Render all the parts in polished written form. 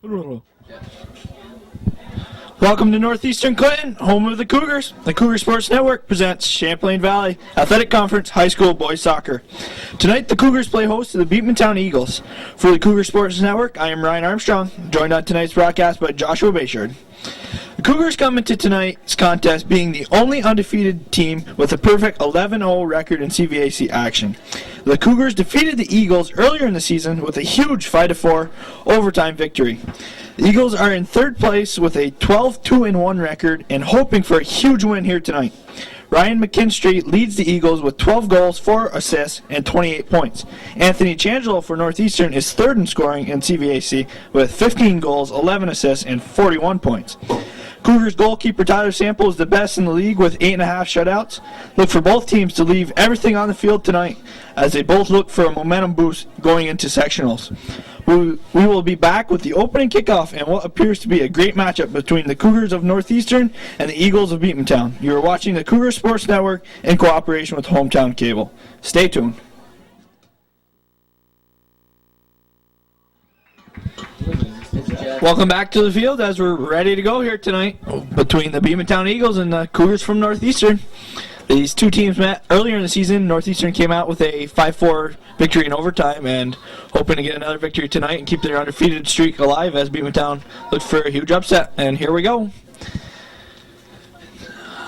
Welcome to Northeastern Clinton, home of the Cougars. The Cougar Sports Network presents Champlain Valley Athletic Conference High School Boys Soccer. Tonight, the Cougars play host to the Beekmantown Eagles. For the Cougar Sports Network, I am Ryan Armstrong, joined on tonight's broadcast by Joshua Bayshard. The Cougars come into tonight's contest being the only undefeated team with a perfect 11-0 record in CVAC action. The Cougars defeated the Eagles earlier in the season with a huge 5-4 overtime victory. The Eagles are in third place with a 12-2-1 record and hoping for a huge win here tonight. Ryan McKinstry leads the Eagles with 12 goals, 4 assists, and 28 points. Anthony Changelo for Northeastern is third in scoring in CVAC with 15 goals, 11 assists, and 41 points. Cougars goalkeeper Tyler Sample is the best in the league with 8.5 shutouts. Look for both teams to leave everything on the field tonight as they both look for a momentum boost going into sectionals. We will be back with the opening kickoff and what appears to be a great matchup between the Cougars of Northeastern and the Eagles of Beekmantown. You are watching the Cougar Sports Network in cooperation with Hometown Cable. Stay tuned. Welcome back to the field as we're ready to go here tonight between the Beekmantown Eagles and the Cougars from Northeastern. These two teams met earlier in the season. Northeastern came out with a 5-4 victory in overtime and hoping to get another victory tonight and keep their undefeated streak alive as Beekmantown looked for a huge upset. And here we go.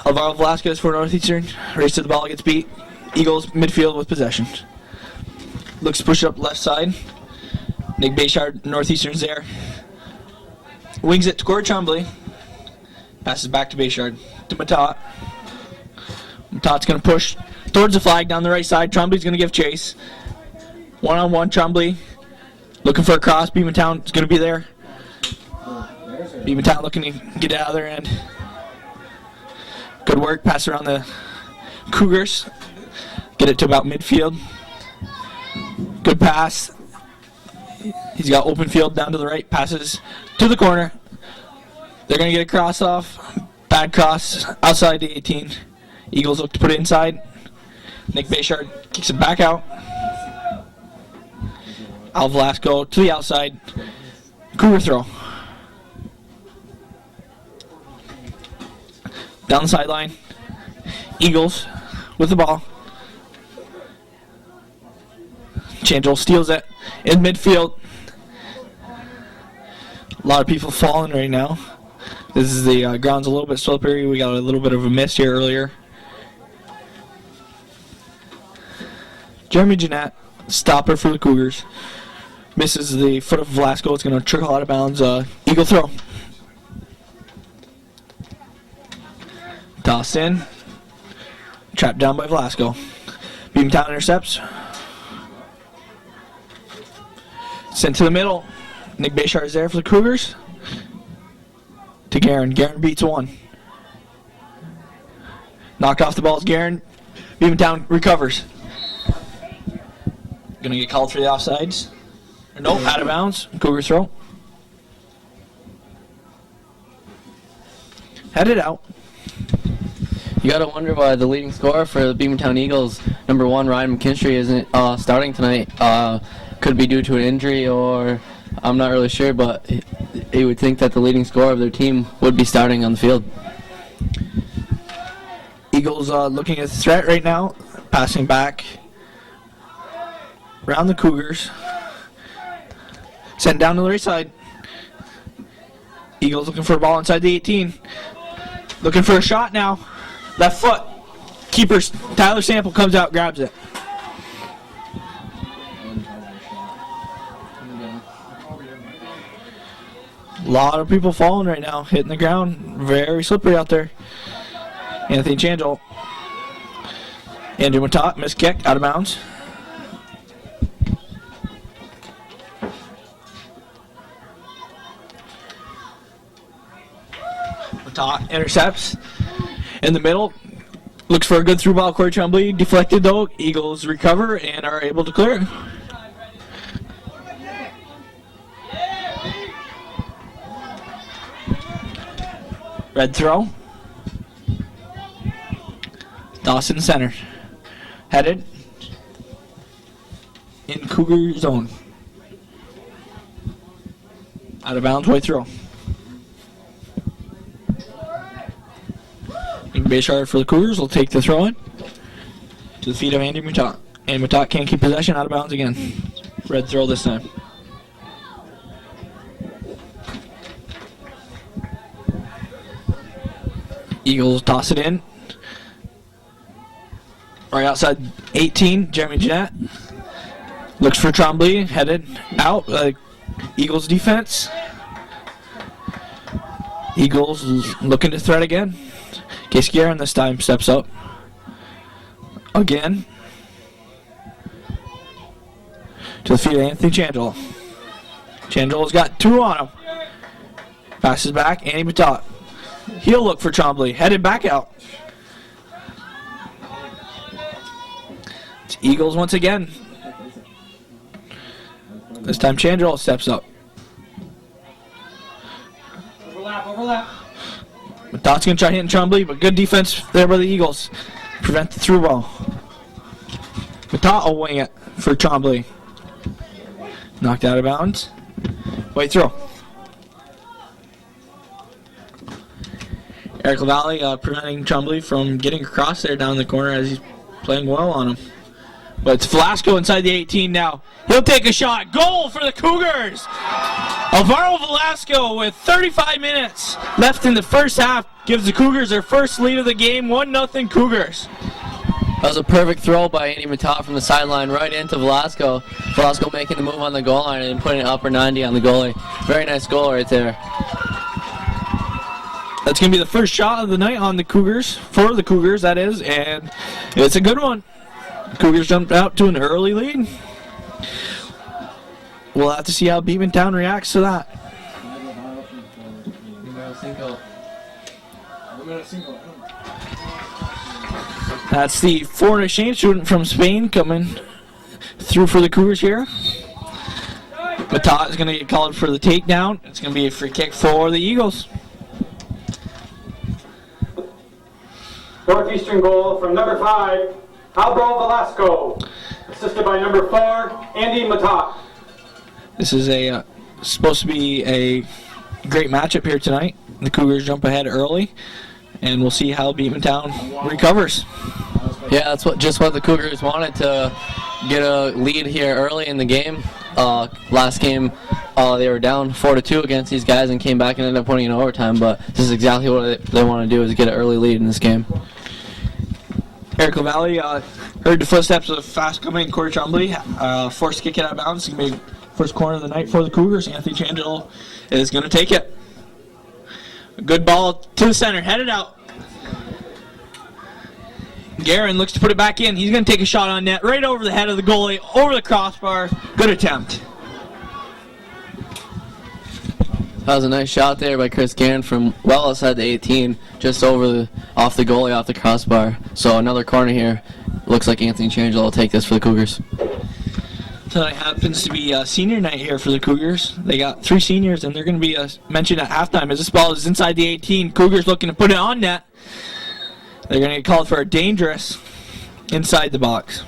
Alvaro Velasquez for Northeastern. Race to the ball, gets beat. Eagles midfield with possession. Looks to push it up left side. Nick Bayshard, Northeastern's there. Wings it to Corey Champlain. Passes back to Bayshard. To Matat. Matat's going to push towards the flag down the right side. Trombley's going to give chase. One-on-one, Trombley. Looking for a cross. Beekmantown is going to be there. Beekmantown looking to get out of their end. Good work. Pass around the Cougars. Get it to about midfield. Good pass. He's got open field down to the right. Passes to the corner. They're going to get a cross off. Bad cross outside the 18. Eagles look to put it inside. Nick Bayshard kicks it back out. Al Velasco to the outside. Cougar throw. Down the sideline. Eagles with the ball. Changel steals it in midfield. A lot of people falling right now. This is the ground's a little bit slippery. We got a little bit of a miss here earlier. Jeremy Jeanette, stopper for the Cougars. Misses the foot of Velasco. It's going to trickle out of bounds. Eagle throw. Tossed in. Trapped down by Velasco. Beekmantown intercepts. Sent to the middle. Nick Bayshard is there for the Cougars. To Guerin. Guerin beats one. Knocked off the ball is Guerin. Beekmantown recovers. Gonna get called for the offsides. Nope, out of bounds. Cougar throw. Headed out. You gotta wonder why the leading scorer for the Beekmantown Eagles, number 1, Ryan McKinstry, isn't starting tonight. Could be due to an injury, or I'm not really sure, but you would think that the leading scorer of their team would be starting on the field. Eagles looking at the threat right now. Passing back around the Cougars. Sent down to the right side. Eagles looking for a ball inside the 18. Looking for a shot now. Left foot. Keeper Tyler Sample comes out, grabs it. A lot of people falling right now, hitting the ground. Very slippery out there. Anthony Changel. Andrew Matat, missed kick, out of bounds. Matat intercepts. In the middle. Looks for a good through ball. Corey Tremblay deflected though. Eagles recover and are able to clear it. Red throw. Dawson center. Headed. In Cougar zone. Out of bounds, way through. Big base yard for the Cougars will take the throw in to the feet of Andy Matot. And Matot can't keep possession, out of bounds again. Red throw this time. Eagles toss it in. Right outside 18, Jeremy Jeanette. Looks for Trombley, headed out. Eagles defense. Eagles looking to threat again. Case Guerin this time steps up. Again. To the feet of Anthony Changelo. Changelo's got 2 on him. Passes back, Andy Matot. He'll look for Trombley, headed back out. It's Eagles once again. This time Changelo steps up. Overlap. Matot's going to try hitting Trombley, but good defense there by the Eagles. Prevent the through ball. Matot will wing it for Trombley. Knocked out of bounds. Way through. Eric LaValle preventing Trombley from getting across there down the corner as he's playing well on him. But it's Velasco inside the 18 now. He'll take a shot. Goal for the Cougars! Alvaro Velasco with 35 minutes left in the first half gives the Cougars their first lead of the game, 1-0 Cougars. That was a perfect throw by Andy Matot from the sideline right into Velasco. Velasco making the move on the goal line and putting it upper 90 on the goalie. Very nice goal right there. That's going to be the first shot of the night on the Cougars, for the Cougars that is, and it's a good one. Cougars jumped out to an early lead. We'll have to see how Beekmantown reacts to that. That's the foreign exchange student from Spain coming through for the Cougars here. Matot is going to get called for the takedown. It's going to be a free kick for the Eagles. Northeastern goal from number 5, Alvaro Velasco. Assisted by number 4, Andy Matot. This is supposed to be a great matchup here tonight. The Cougars jump ahead early, and we'll see how Beekmantown recovers. Yeah, that's just what the Cougars wanted, to get a lead here early in the game. Last game, they were down 4-2 against these guys and came back and ended up winning in overtime. But this is exactly what they want to do, is get an early lead in this game. Eric LaValle heard the footsteps of fast-coming Corey Trombley. Forced to kick it out of bounds. It's going to be first corner of the night for the Cougars. Anthony Changelo is going to take it. A good ball to the center, headed out. Guerin looks to put it back in. He's going to take a shot on net, right over the head of the goalie, over the crossbar. Good attempt. That was a nice shot there by Chris Guerin from well outside the 18, just off the goalie, off the crossbar. So another corner here. Looks like Anthony Changelo will take this for the Cougars. Tonight happens to be senior night here for the Cougars. They got 3 seniors, and they're going to be mentioned at halftime as this ball is inside the 18. Cougars looking to put it on net. They're going to get called for a dangerous inside the box.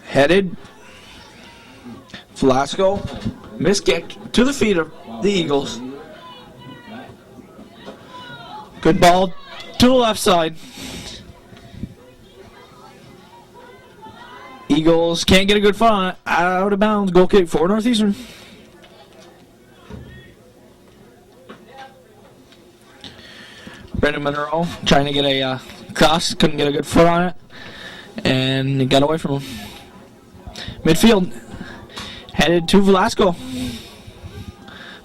Headed. Velasco. Miskicked to the feet of the Eagles. Good ball to the left side. Eagles can't get a good foot on it. Out of bounds. Goal kick for Northeastern. Brendan Monroe trying to get a cross. Couldn't get a good foot on it. And it got away from him. Midfield. Headed to Velasco.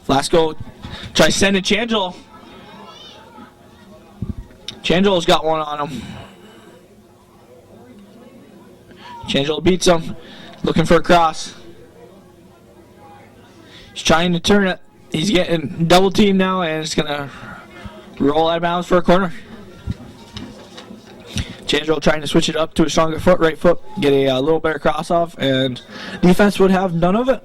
Velasco tries to send it to Changelo. Changelo's got one on him. Changelo beats him. Looking for a cross. He's trying to turn it. He's getting double teamed now, and it's going to roll out of bounds for a corner. Changelo trying to switch it up to a stronger foot, right foot, get a little better cross off, and defense would have none of it.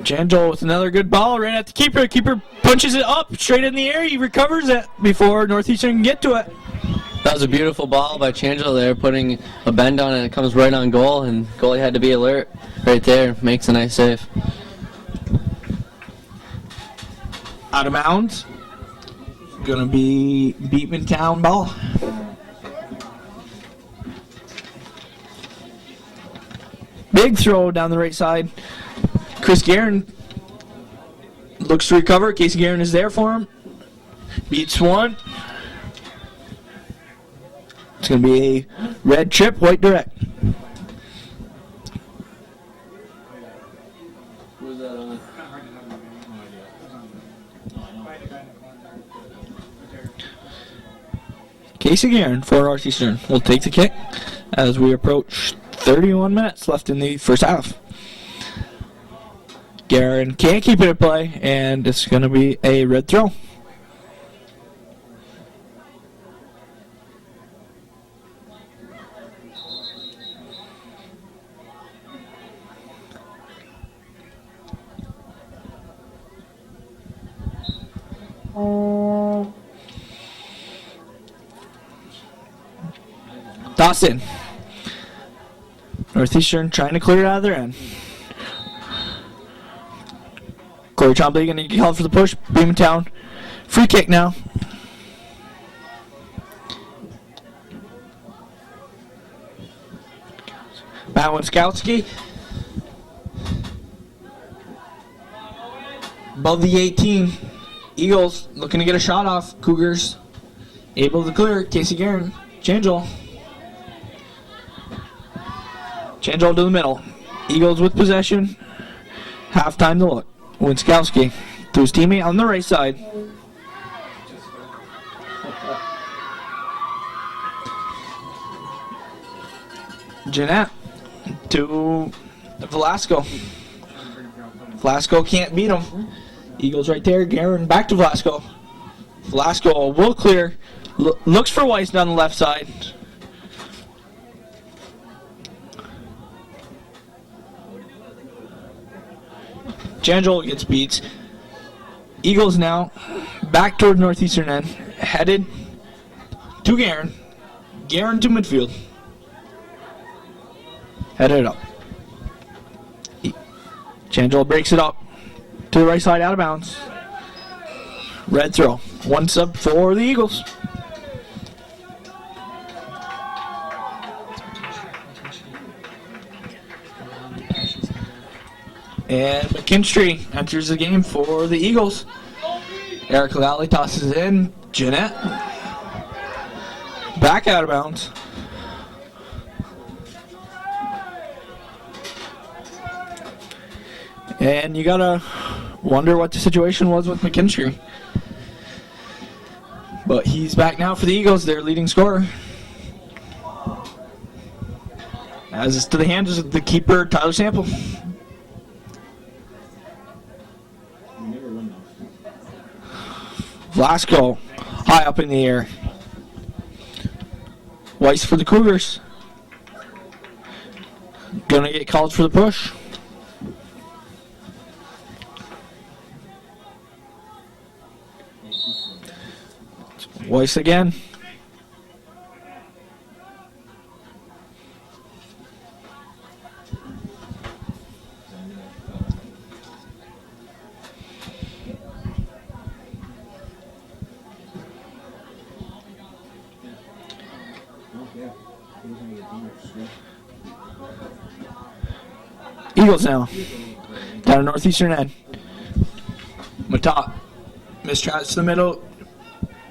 Changel with another good ball right at the keeper. Keeper punches it up straight in the air. He recovers it before Northeastern can get to it. That was a beautiful ball by Changel there, putting a bend on it. It comes right on goal, and goalie had to be alert right there. Makes a nice save. Out of bounds. Gonna be Beekmantown ball. Big throw down the right side. Chris Guerin looks to recover. Casey Guerin is there for him. Beats one. It's going to be a red chip, white direct. Who's that on? Casey Guerin for Northeastern will take the kick as we approach 31 minutes left in the first half. Guerin can't keep it at play, and it's going to be a red throw. Dawson. Northeastern trying to clear it out of their end. Corey Champlain going to get called for the push. Beekmantown. Free kick now. Matt Winskowski. Above the 18. Eagles looking to get a shot off. Cougars able to clear. Casey Guerin. Changel. Changel to the middle. Eagles with possession. Halftime to look. Winskowski to his teammate on the right side. Jeanette to Velasco. Velasco can't beat him. Eagles right there. Guerin back to Velasco. Velasco will clear. Looks for Weiss down the left side. Changel gets beats. Eagles now back toward Northeastern end. Headed to Guerin. Guerin to midfield. Headed up. Changel breaks it up to the right side, out of bounds. Red throw. One sub for the Eagles. And McKinstry enters the game for the Eagles. Eric Lally tosses it in. Jeanette. Back out of bounds. And you gotta wonder what the situation was with McKinstry. But he's back now for the Eagles, their leading scorer. As it's to the hands of the keeper, Tyler Sample. Velasco, high up in the air. Weiss for the Cougars. Gonna get called for the push. Weiss again. Eagles now. Down to Northeastern end. Matat. Mistrats to the middle.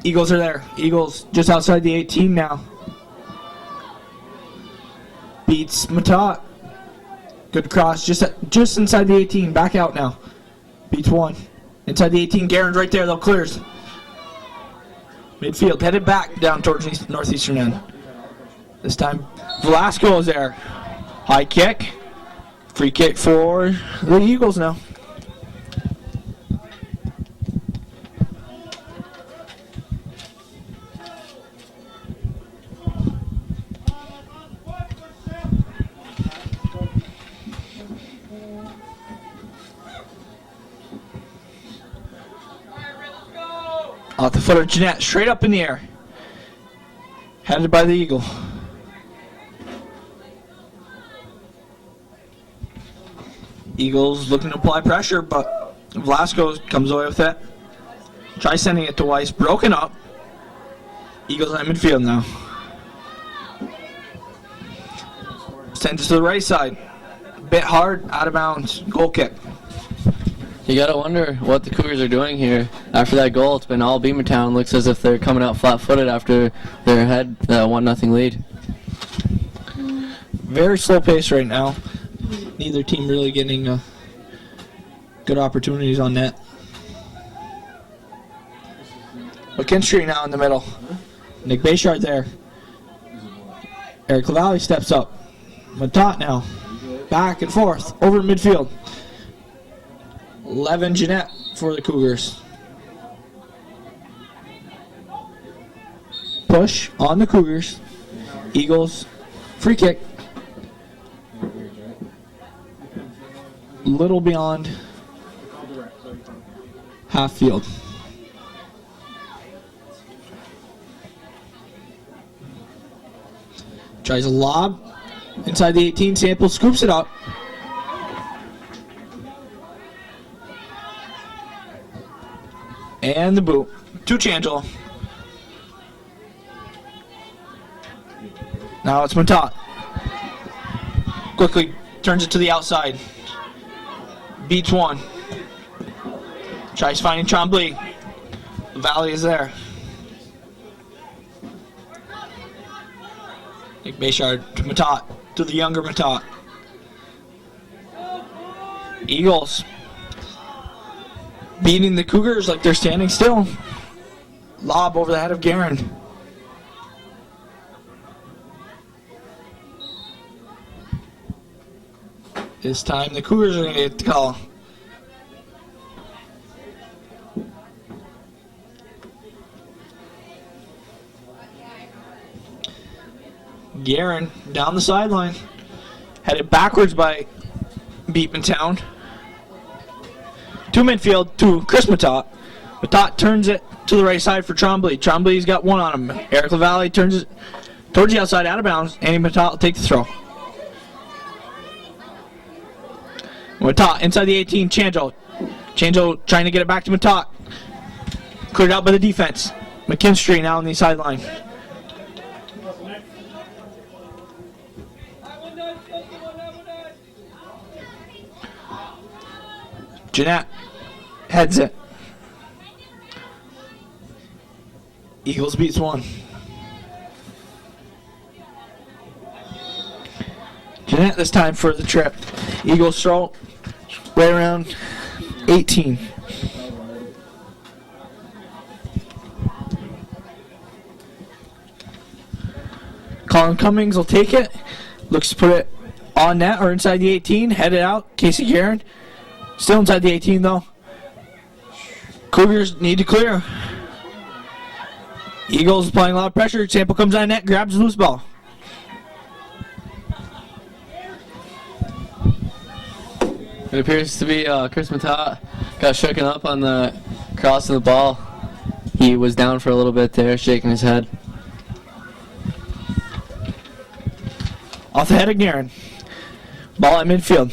Eagles are there. Eagles just outside the 18 now. Beats Matat. Good cross. Just inside the 18. Back out now. Beats one. Inside the 18. Guerin's right there though. Clears. Midfield. Headed back down towards Northeastern end. This time Velasco is there. High kick. Free kick for the Eagles now. Off the foot of Jeanette, straight up in the air. Headed by the Eagle. Eagles looking to apply pressure, but Velasco comes away with it. Try sending it to Weiss. Broken up. Eagles at midfield now. Sends it to the right side. Bit hard, out of bounds. Goal kick. You gotta wonder what the Cougars are doing here. After that goal, it's been all Beekmantown. Looks as if they're coming out flat-footed after their head 1-0 lead. Very slow pace right now. Neither team really getting good opportunities on net. McKinstry now in the middle. Nick Bayshard there. Eric Lavallee steps up. Matot now. Back and forth. Over midfield. 11 Jeanette for the Cougars. Push on the Cougars. Eagles. Free kick. Little beyond half field. Tries a lob inside the 18. Sample scoops it up. And the boot to Changel. Now it's Matot. Quickly turns it to the outside. Beats one. Tries finding Champlain. The Valley is there. Nick Bayshard to Matot. To the younger Matot. Eagles beating the Cougars like they're standing still. Lob over the head of Guerin. This time the Cougars are going to get the call. Guerin down the sideline. Headed backwards by Beekmantown. To midfield to Chris Matot. Matot turns it to the right side for Trombley. Trombley's got one on him. Eric Lavallee turns it towards the outside, out of bounds. Andy Matot will take the throw. Matot inside the 18, Changel. Changel trying to get it back to Matot. Cleared out by the defense. McKinstry now on the sideline. Jeanette heads it. Eagles beats one. Jeanette this time for the trip. Eagles throw right around 18. Colin Cummings will take it. Looks to put it on net or inside the 18. Headed out. Casey Guerin. Still inside the 18 though. Cougars need to clear. Eagles applying a lot of pressure. Sample comes on net, grabs the loose ball. It appears to be Chris Matot got shooken up on the cross of the ball. He was down for a little bit there, shaking his head. Off the head of Guerin. Ball at midfield.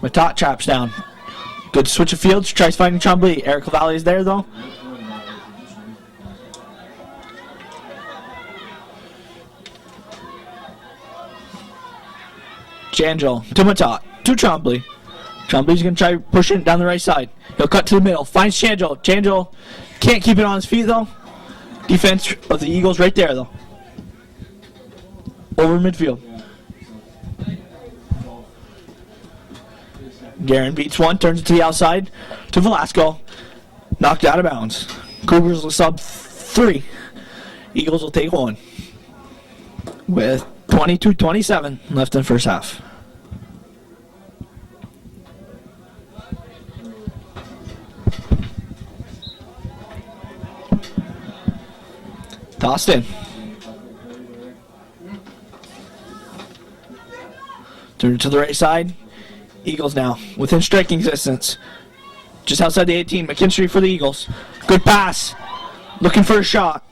Matot traps down. Good switch of fields. Tries finding Trombley. Eric Lavallee is there though. Changel to Matot. To Trombley. Trombley's going to try pushing it down the right side. He'll cut to the middle. Finds Changel. Changel can't keep it on his feet though. Defense of the Eagles right there though. Over midfield. Guerin beats one, turns it to the outside to Velasco. Knocked out of bounds. Cougars will sub 3. Eagles will take one. With 22-27 left in the first half. Tossed in. Turn it to the right side. Eagles now within striking distance. just outside the 18. McKinstry for the Eagles. Good pass. Looking for a shot.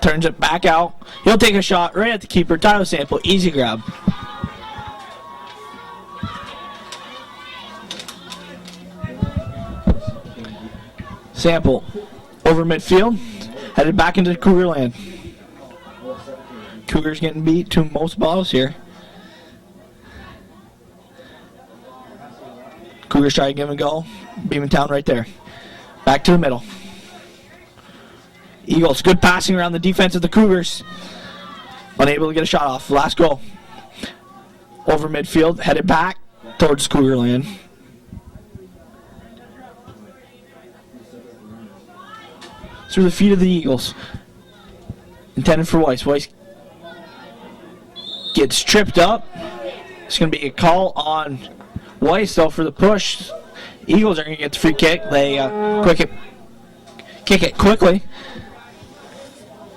Turns it back out. He'll take a shot right at the keeper. Tyler Sample, easy grab. Sample over midfield, headed back into Cougar land. Cougars getting beat to most balls here. Cougars try to give him a go. Beekmantown right there. Back to the middle. Eagles, good passing around the defense of the Cougars. Unable to get a shot off. Last goal. Over midfield, headed back towards Cougar land. Through the feet of the Eagles. Intended for Weiss. Weiss gets tripped up. It's going to be a call on Weiss, though, for the push. Eagles are going to get the free kick. They kick it quickly.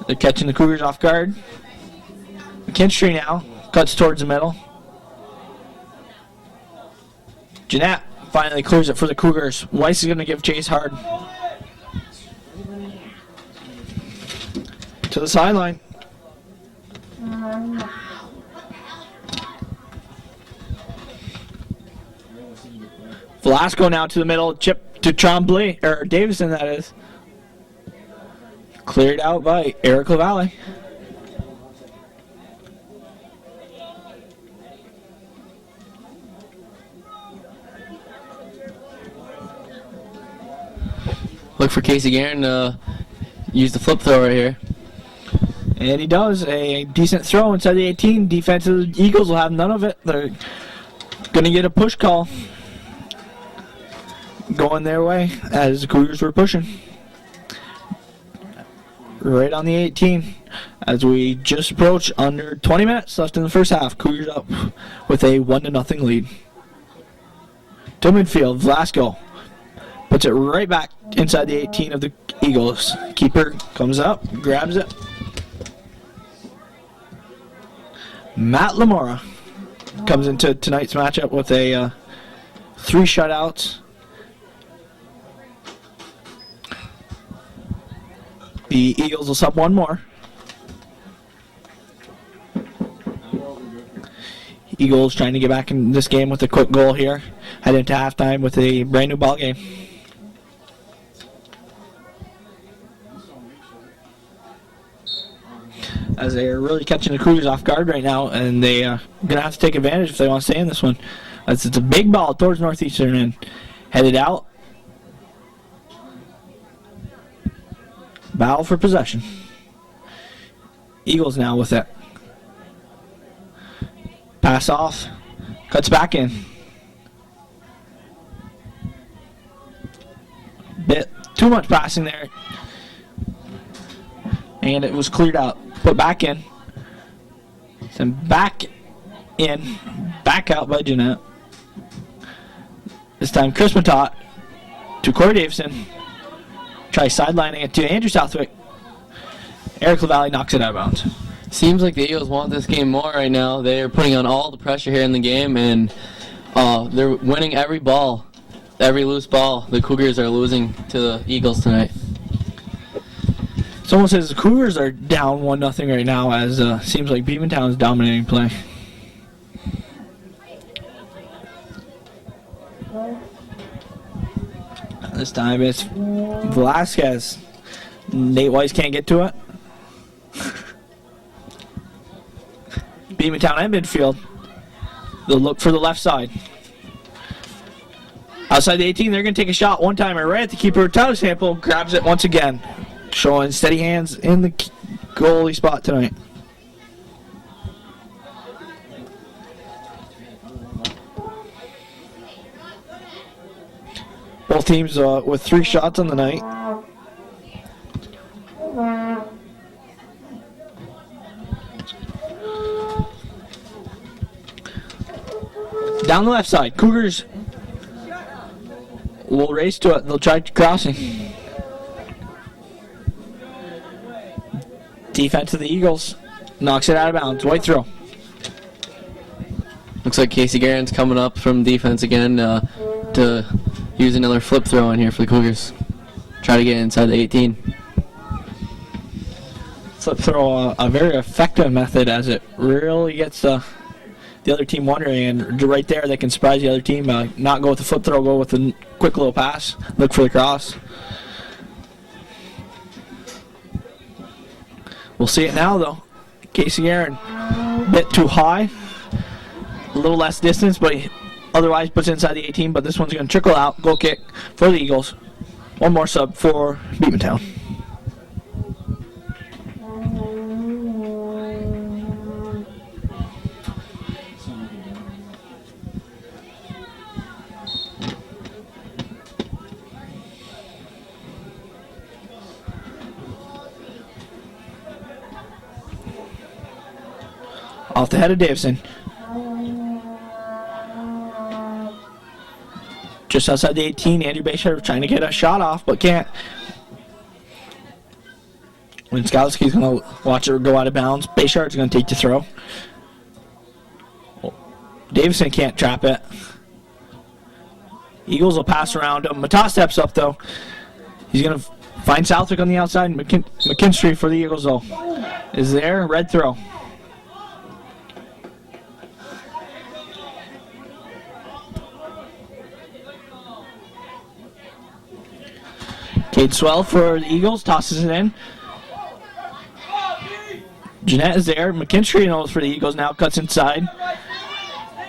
They're catching the Cougars off guard. McKinstry now cuts towards the middle. Jeanette finally clears it for the Cougars. Weiss is going to give chase hard. To the sideline. Velasco now to the middle. Chip to Champlain, or Davison, that is. Cleared out by Eric LaValle. Look for Casey Guerin to use the flip throw right here. And he does. A decent throw inside the 18. Defense of the Eagles will have none of it. They're going to get a push call going their way as the Cougars were pushing. Right on the 18 as we just approach under 20 minutes left in the first half. Cougars up with a 1-0 lead. To midfield, Velasco puts it right back inside the 18 of the Eagles. Keeper comes up, grabs it. Matt Lamora comes into tonight's matchup with a 3 shutouts. The Eagles will sub one more. Eagles trying to get back in this game with a quick goal here. Head into halftime with a brand new ball game. As they are really catching the Cougars off guard right now, and they are going to have to take advantage if they want to stay in this one. As it's a big ball towards Northeastern and headed out. Battle for possession. Eagles now with it. Pass off. Cuts back in. Bit too much passing there. And it was cleared out. Put back in. Then back in. Back out by Jeanette. This time Chris Matot to Corey Davison. Try sidelining it to Andrew Southwick. Eric LaValle knocks it out of bounds. Seems like the Eagles want this game more right now. They are putting on all the pressure here in the game, and they're winning every ball, every loose ball. The Cougars are losing to the Eagles tonight. Someone says the Cougars are down 1-0 right now, as seems like Beekmantown is dominating play. This time it's Velasquez. Nate Weiss can't get to it. Beekmantown at midfield. They'll look for the left side. Outside the 18, they're going to take a shot. One-timer right at the keeper. Tyler Sample grabs it once again. Showing steady hands in the goalie spot tonight. Both teams with 3 shots on the night. Down the left side, Cougars will race to it. They'll try crossing. Defense of the Eagles knocks it out of bounds. White throw. Looks like Casey Guerin's coming up from defense again to use another flip throw in here for the Cougars. Try to get inside the 18. Flip throw, a very effective method as it really gets the other team wondering, and right there they can surprise the other team. Not go with the flip throw, go with a quick little pass, look for the cross. We'll see it now though. Casey Aaron, a bit too high, a little less distance, but he otherwise puts inside the 18, but this one's going to trickle out. Goal kick for the Eagles. One more sub for Beekmantown. Off the head of Davison. Just outside the 18, Andrew Bayshard trying to get a shot off, but can't. When Skalski's going to watch it go out of bounds, Bayshard's going to take the throw. Davison can't trap it. Eagles will pass around him. Mata steps up, though. He's going to find Southwick on the outside. McKinstry for the Eagles, though, is there. Red throw. Cade Swell for the Eagles, tosses it in. Jeanette is there. McKinstry knows for the Eagles now, cuts inside.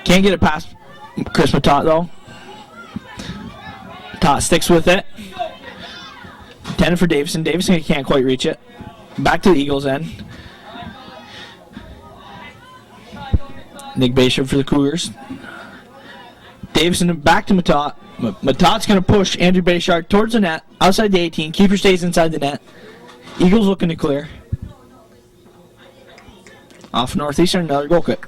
Can't get it past Chris Matot though. Matot sticks with it. Intended for Davison. Davison can't quite reach it. Back to the Eagles end. Nick Bayshard for the Cougars. Davison back to Matot. Matot's going to push Andrew Bayshard towards the net, outside the 18. Keeper stays inside the net. Eagles looking to clear. Off Northeastern, another goal kick.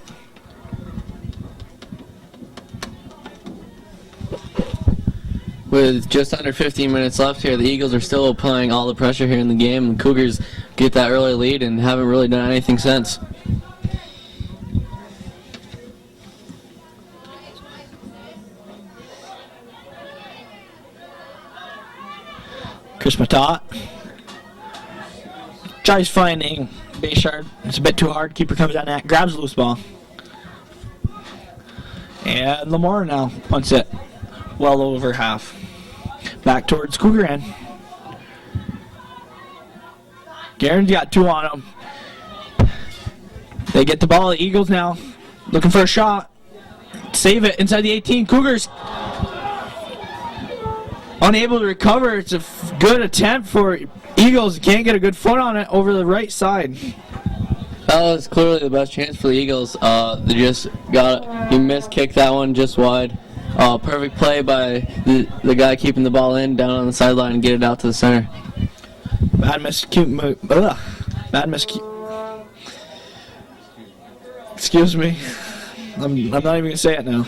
With just under 15 minutes left here, the Eagles are still applying all the pressure here in the game, and Cougars get that early lead and haven't really done anything since. Chris Matot tries finding Bayshard. It's a bit too hard. Keeper comes down that, grabs the loose ball. And Lamar now punts it well over half. Back towards Cougar end. Garen's got two on him. They get the ball. The Eagles now looking for a shot. Save it inside the 18. Cougars unable to recover. It's a good attempt for Eagles. Can't get a good foot on it over the right side. That was clearly the best chance for the Eagles. They just he missed-kicked that one just wide. Perfect play by the guy keeping the ball in down on the sideline and get it out to the center. Bad miscue. Excuse me. I'm not even going to say it now.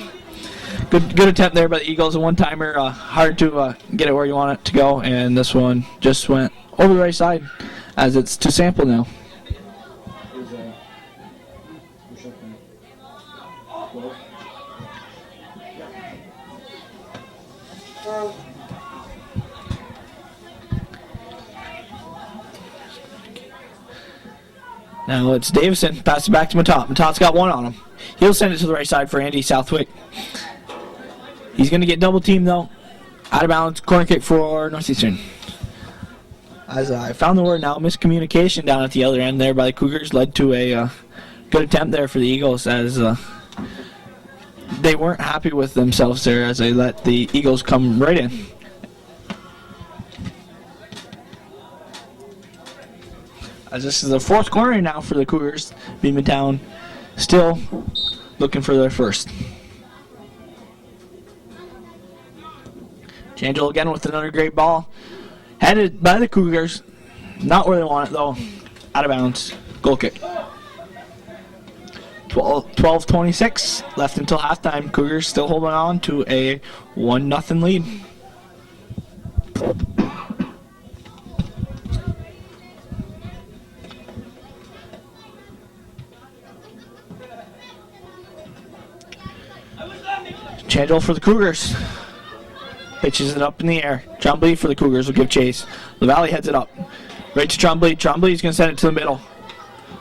Good attempt there by the Eagles. A one-timer. Hard to get it where you want it to go. And this one just went over the right side as it's to Sample now. Now it's Davison. Pass it back to Matot. Matot's got one on him. He'll send it to the right side for Andy Southwick. He's going to get double teamed though. Out of bounds. Corner kick for Northeastern. As I found the word now, miscommunication down at the other end there by the Cougars led to a good attempt there for the Eagles as they weren't happy with themselves there as they let the Eagles come right in. As this is the fourth corner now for the Cougars. Beekmantown still looking for their first. Changel again with another great ball. Headed by the Cougars. Not where they want it though. Out of bounds. Goal kick. 12-26 left until halftime. Cougars still holding on to a 1-0 lead. Changel for the Cougars. Pitches it up in the air. Trombley for the Cougars will give chase. LaValle heads it up. Right to Trombley. Trombley's going to send it to the middle.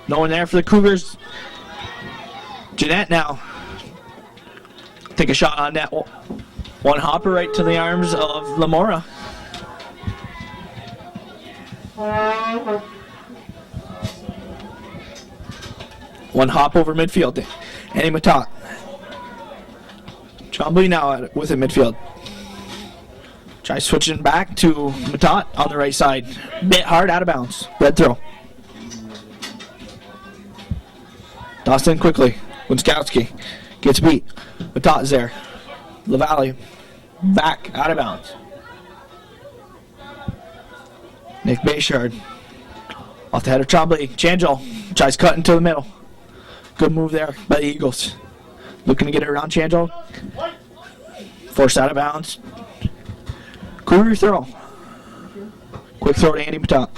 No one there for the Cougars. Jeanette now. Take a shot on net. One hopper right to the arms of Lamora. One hop over midfield. Annie Matat. Trombley now with it midfield. Try switching back to Matat on the right side. Bit hard, out of bounds. Red throw. Dawson quickly. Winskowski gets beat. Matat is there. LaValle back, out of bounds. Nick Bayshard off the head of Trombley. Changel tries cut into the middle. Good move there by the Eagles. Looking to get it around Changel. Forced out of bounds. Cougar throw. Quick throw to Andy Matat.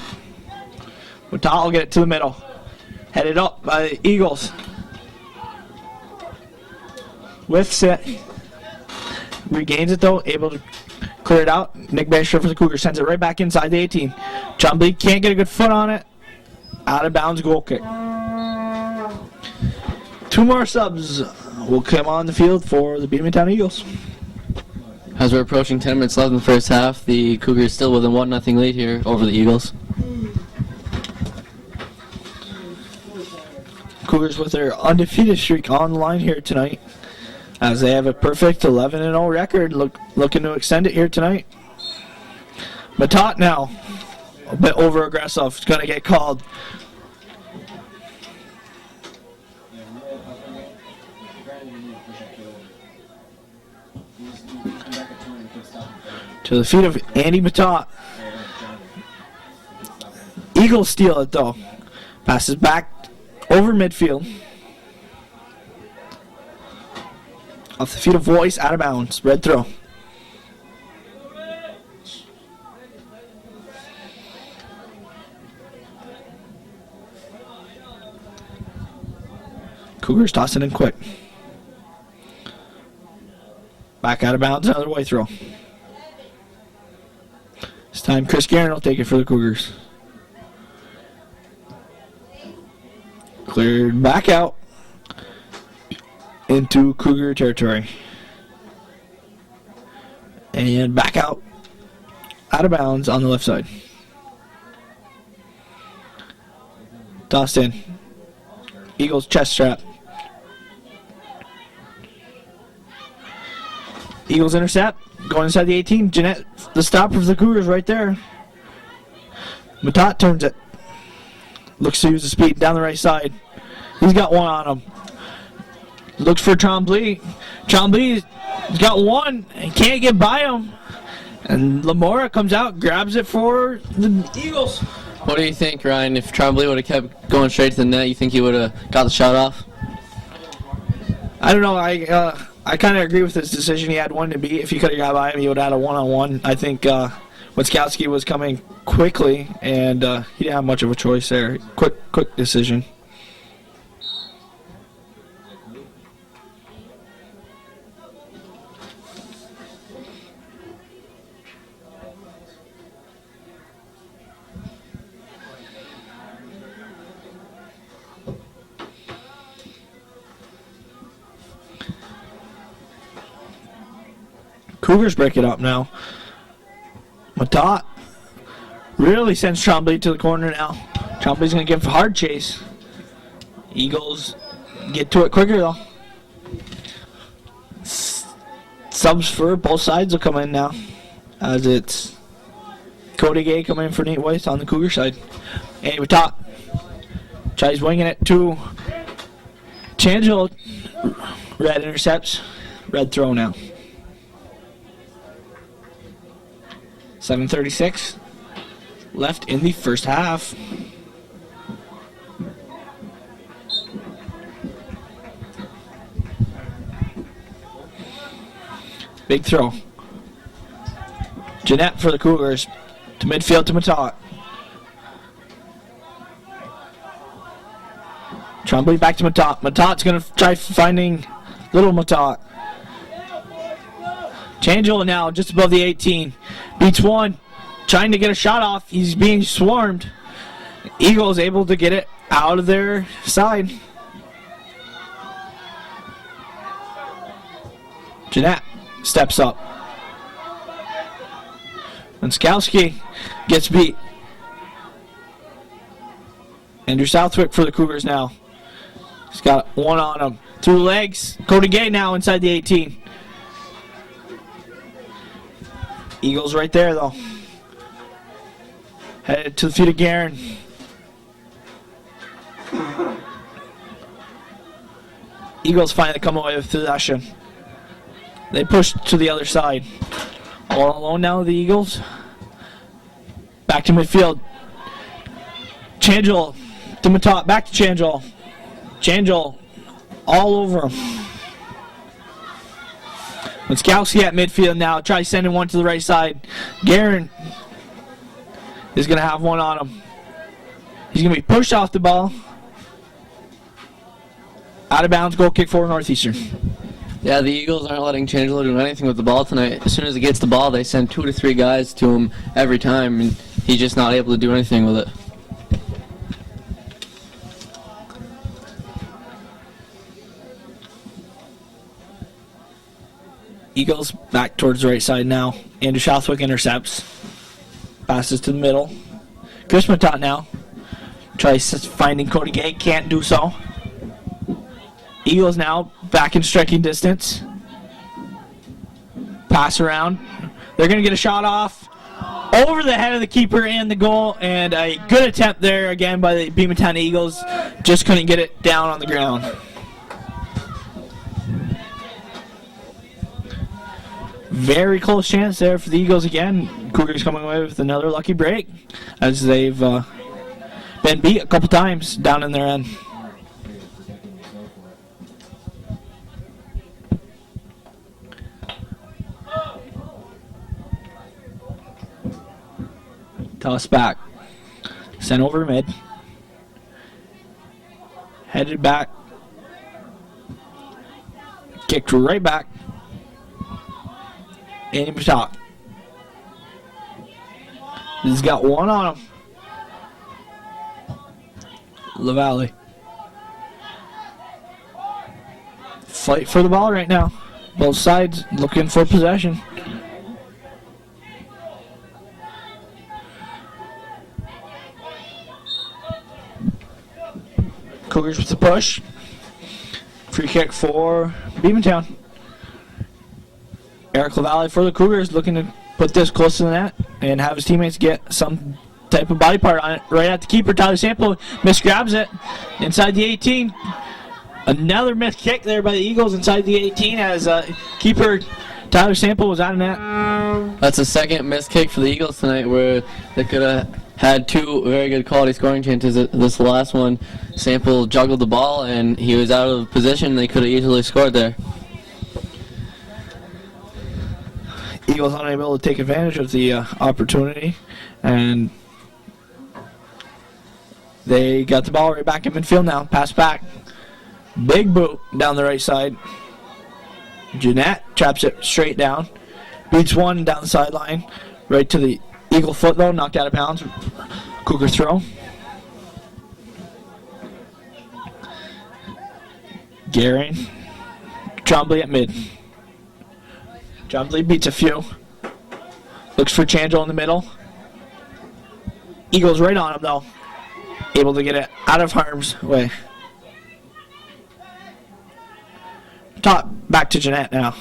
Matat will get it to the middle. Headed up by the Eagles. With set. Regains it though, able to clear it out. Nick Basher for the Cougars sends it right back inside the 18. Trombley can't get a good foot on it. Out of bounds goal kick. Two more subs will come on the field for the Beekmantown Eagles. As we're approaching 10 minutes left in the first half, the Cougars still with a 1-0 lead here over the Eagles. Cougars with their undefeated streak on the line here tonight, as they have a perfect 11-0 record, looking to extend it here tonight. Matat now, a bit over-aggressive, is going to get called. To the feet of Andy Matat. Eagles steal it though. Passes back over midfield. Off the feet of Voice, out of bounds. Red throw. Cougars toss it in quick. Back out of bounds, another white throw. This time Chris Guerin will take it for the Cougars. Cleared back out into Cougar territory. And back out of bounds on the left side. Tossed in. Eagles chest strap. Eagles intercept. Going inside the 18. Jeanette, the stopper for the Cougars right there. Matat turns it. Looks to use the speed down the right side. He's got one on him. Looks for Trombley. Trombley's got one and can't get by him. And Lamora comes out, grabs it for the Eagles. What do you think, Ryan? If Trombley would have kept going straight to the net, you think he would have got the shot off? I don't know. I kind of agree with his decision. He had one to beat. If he could have got by him, he would have had a one-on-one. I think Winskowski was coming quickly, and he didn't have much of a choice there. Quick decision. Cougars break it up now. Matat really sends Trombley to the corner now. Trombley's going to give a hard chase. Eagles get to it quicker though. Subs for both sides will come in now, as it's Cody Gay coming in for Nate Weiss on the Cougar side. And Matat tries winging it to Changel. Red intercepts. Red throw now. 7:36 left in the first half. Big throw. Jeanette for the Cougars. To midfield to Matat. Trombley back to Matat. Matat's going to try finding little Matat. Changel now just above the 18. Beats one. Trying to get a shot off. He's being swarmed. Eagles able to get it out of their side. Jeanette steps up. And Skowski gets beat. Andrew Southwick for the Cougars now. He's got one on him. Through legs. Cody Gay now inside the 18. Eagles right there though. Headed to the feet of Guerin. Eagles finally come away with possession. They push to the other side. All alone now, the Eagles. Back to midfield. Changel to Matot. Back to Changel. Changel all over him. Winskowski at midfield now. Try sending one to the right side. Guerin is going to have one on him. He's going to be pushed off the ball. Out of bounds, goal kick for Northeastern. Yeah, the Eagles aren't letting Changelo do anything with the ball tonight. As soon as he gets the ball, they send 2 to 3 guys to him every time, and he's just not able to do anything with it. Eagles back towards the right side now. Andrew Southwick intercepts. Passes to the middle. Chris Matot now. Tries finding Cody Gay. Can't do so. Eagles now back in striking distance. Pass around. They're going to get a shot off. Over the head of the keeper and the goal. And a good attempt there again by the Beekmantown Eagles. Just couldn't get it down on the ground. Very close chance there for the Eagles again. Cougars coming away with another lucky break as they've been beat a couple times down in their end. Toss back. Sent over mid. Headed back. Kicked right back. Andy Matot. He's got one on him. LaValle. Fight for the ball right now. Both sides looking for possession. Cougars with the push. Free kick for Beekmantown. Eric LaValle for the Cougars looking to put this close to the net and have his teammates get some type of body part on it. Right at the keeper, Tyler Sample misgrabs it inside the 18. Another missed kick there by the Eagles inside the 18 as keeper Tyler Sample was out of net. That's the second missed kick for the Eagles tonight where they could have had 2 very good quality scoring chances. This last one, Sample juggled the ball and he was out of position. They could have easily scored there. Eagles unable to take advantage of the opportunity, and they got the ball right back in midfield now. Pass back. Big boot down the right side. Jeanette traps it straight down. Beats one down the sideline. Right to the Eagle foot, though. Knocked out of bounds. Cougar throw. Guerin. Trombley at mid. Trombley beats a few. Looks for Changel in the middle. Eagles right on him, though. Able to get it out of harm's way. Top back to Jeanette now.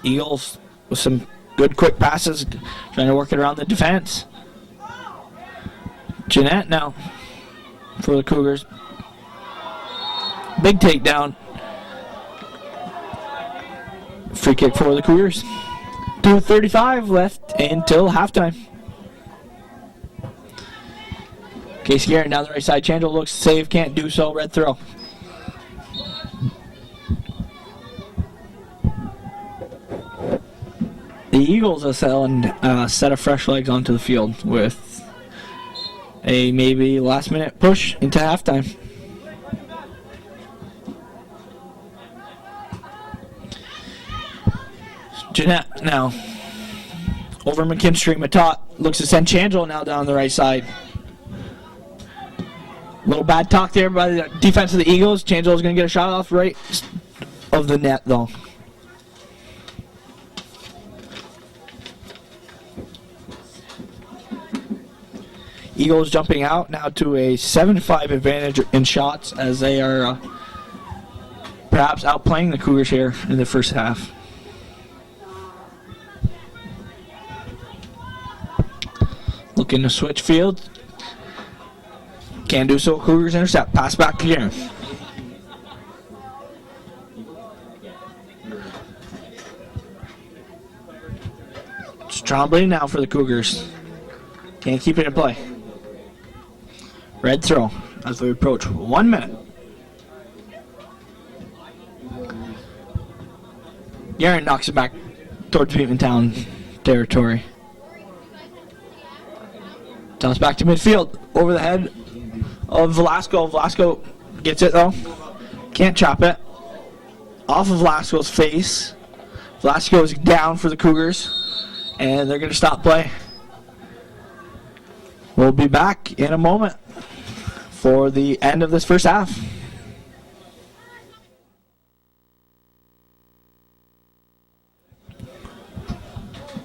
Eagles with some good quick passes, trying to work it around the defense. Jeanette now for the Cougars. Big takedown. Free kick for the Cougars. 2:35 left until halftime. Casey Guerin down the right side. Changel looks to save, can't do so. Red throw. The Eagles are selling a set of fresh legs onto the field with a maybe last minute push into halftime. Jeanette now. Over McKinstry. Matot looks to send Changel now down the right side. Little bad talk there by the defense of the Eagles. Changel is going to get a shot off right of the net, though. Eagles jumping out now to a 7-5 advantage in shots as they are perhaps outplaying the Cougars here in the first half. Looking to switch field. Can do so. Cougars intercept. Pass back again. It's Champlain now for the Cougars. Can't keep it in play. Red throw as we approach 1 minute. Garen knocks it back towards Beekmantown territory. Toss back to midfield. Over the head of Velasco. Velasco gets it though. Can't chop it. Off of Velasco's face. Velasco is down for the Cougars. And they're going to stop play. We'll be back in a moment for the end of this first half.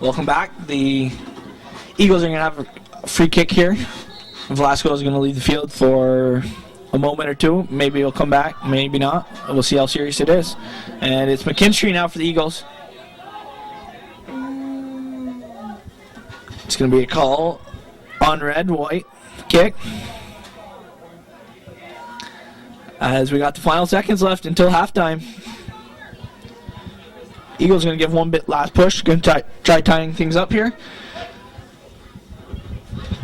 Welcome back. The Eagles are going to have a free kick here. Velasco is going to leave the field for a moment or two. Maybe he'll come back, maybe not. We'll see how serious it is. And it's McKinstry now for the Eagles. It's going to be a call on red, white, kick. As we got the final seconds left until halftime. Eagles going to give one bit last push. Going to try tying things up here.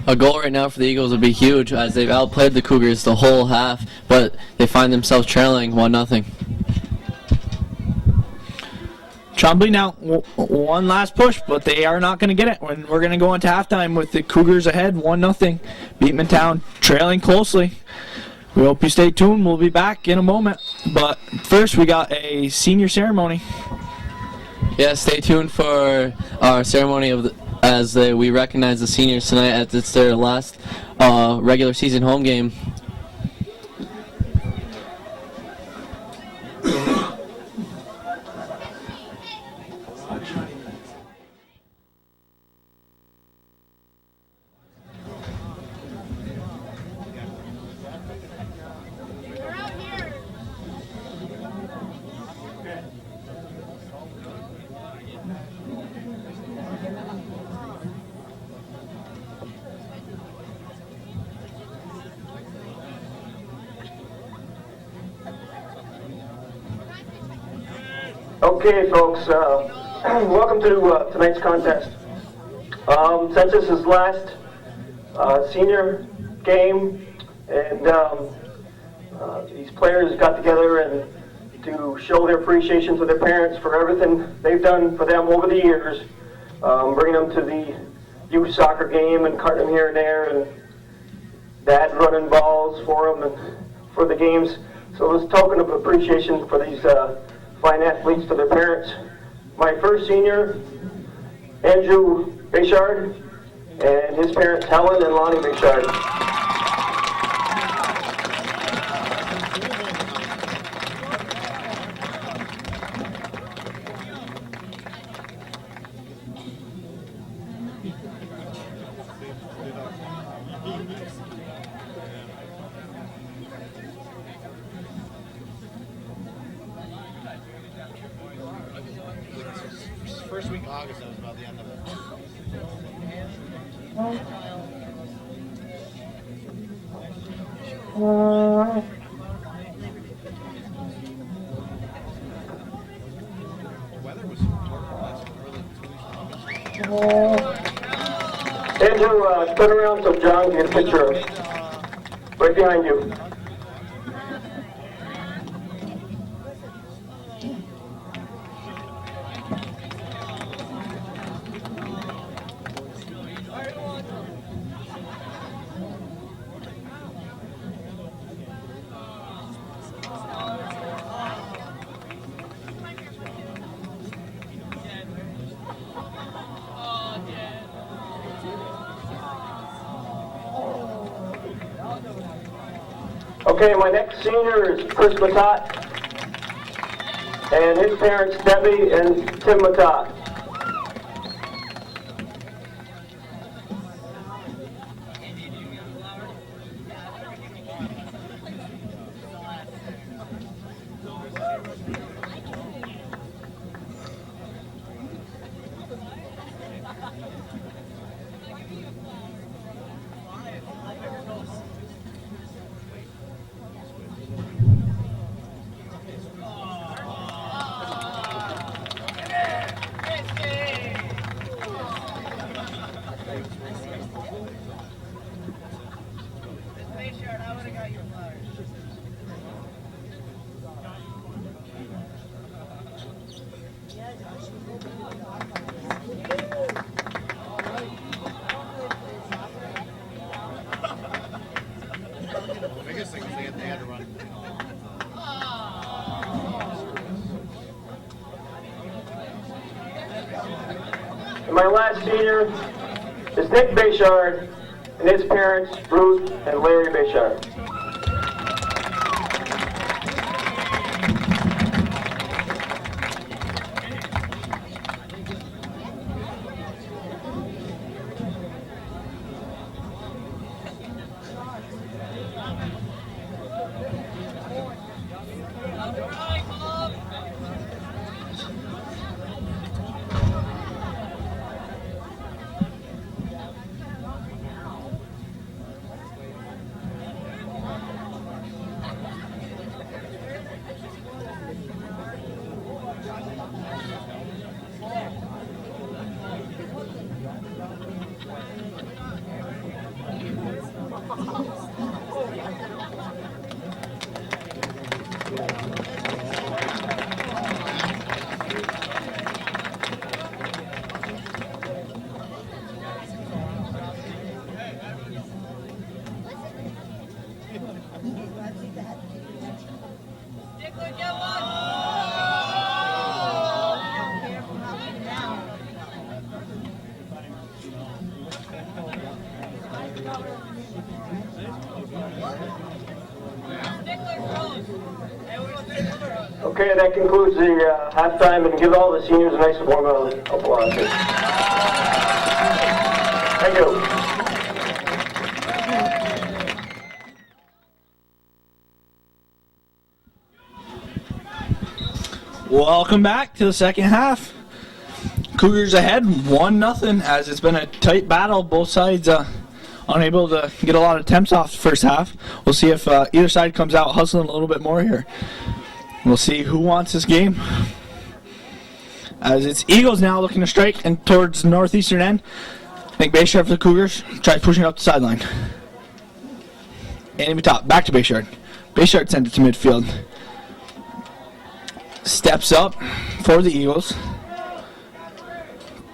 A goal right now for the Eagles would be huge as they've outplayed the Cougars the whole half, but they find themselves trailing 1-0. Champlain now, one last push, but they are not going to get it. We're going to go into halftime with the Cougars ahead, 1-0. Beekmantown trailing closely. We hope you stay tuned. We'll be back in a moment. But first, we got a senior ceremony. Yeah, stay tuned for our ceremony as we recognize the seniors tonight as it's their last regular season home game. Okay, folks, welcome to tonight's contest. Since this is last senior game, and these players got together and to show their appreciation to their parents for everything they've done for them over the years, bringing them to the youth soccer game and carting them here and there, and dad running balls for them and for the games. So this token of appreciation for these fine athletes to their parents. My first senior, Andrew Bayshard, and his parents, Helen and Lonnie Bayshard. First week of August, that was about the end of it. The weather was horrible last early. Andrew, turn around so John can get a picture of it. Right behind you. Okay, my next senior is Chris Matat, and his parents Debbie and Tim Matat. The biggest thing is they had to run. And my last senior is Nick Bayshard and his parents, Ruth and Larry Bayshard. Okay, that concludes the halftime, and give all the seniors a nice warm applause. Thank you. Welcome back to the second half. Cougars ahead 1-0 as it's been a tight battle. Both sides unable to get a lot of attempts off the first half. We'll see if either side comes out hustling a little bit more here. We'll see who wants this game. As it's Eagles now looking to strike and towards the northeastern end. Nick Bayshard for the Cougars. Tries pushing up the sideline. Andy Matop back to Bayshard. Bayshard sends it to midfield. Steps up for the Eagles.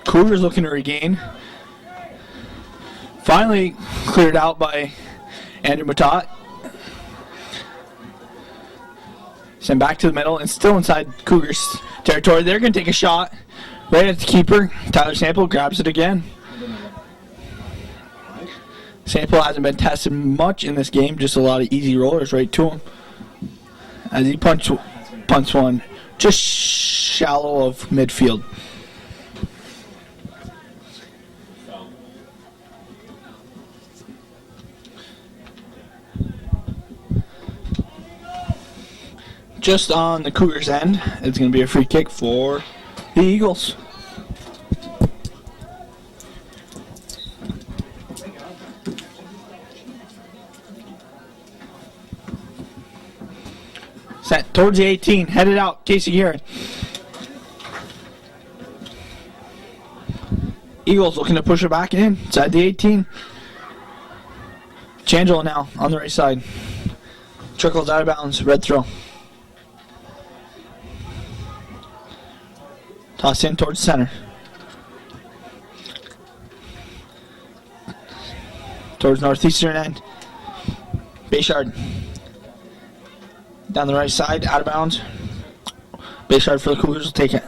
Cougars looking to regain. Finally cleared out by Andrew Matot. Sent back to the middle and still inside Cougars territory. They're going to take a shot right at the keeper. Tyler Sample grabs it again. Sample hasn't been tested much in this game, just a lot of easy rollers right to him. As he punts one just shallow of midfield. Just on the Cougars' end, it's going to be a free kick for the Eagles. Set towards the 18, headed out, Casey Garrett. Eagles looking to push it back in, inside the 18. Changela now on the right side. Trickles out of bounds, red throw. Toss in towards center. Towards northeastern end. Bayshard. Down the right side, out of bounds. Bayshard for the Cougars will take it.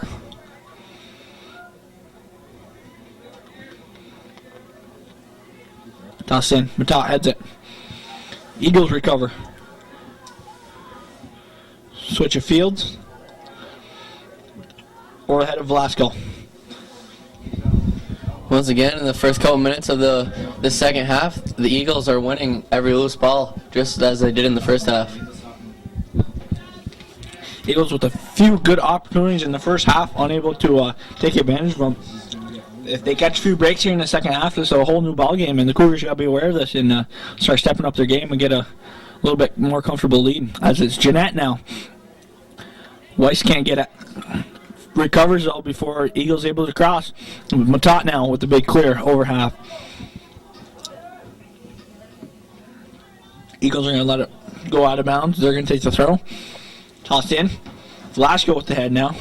Toss in. Matat heads it. Eagles recover. Switch of fields. Or ahead of Velasco. Once again, in the first couple minutes of the second half, the Eagles are winning every loose ball, just as they did in the first half. Eagles with a few good opportunities in the first half, unable to take advantage of them. If they catch a few breaks here in the second half, this is a whole new ball game, and the Cougars got to be aware of this and start stepping up their game and get a little bit more comfortable lead. As it's Jeanette now. Weiss can't get it. Recovers though before Eagles able to cross. Matot now with the big clear over half. Eagles are going to let it go out of bounds. They're going to take the throw. Tossed in. Velasco with the head now.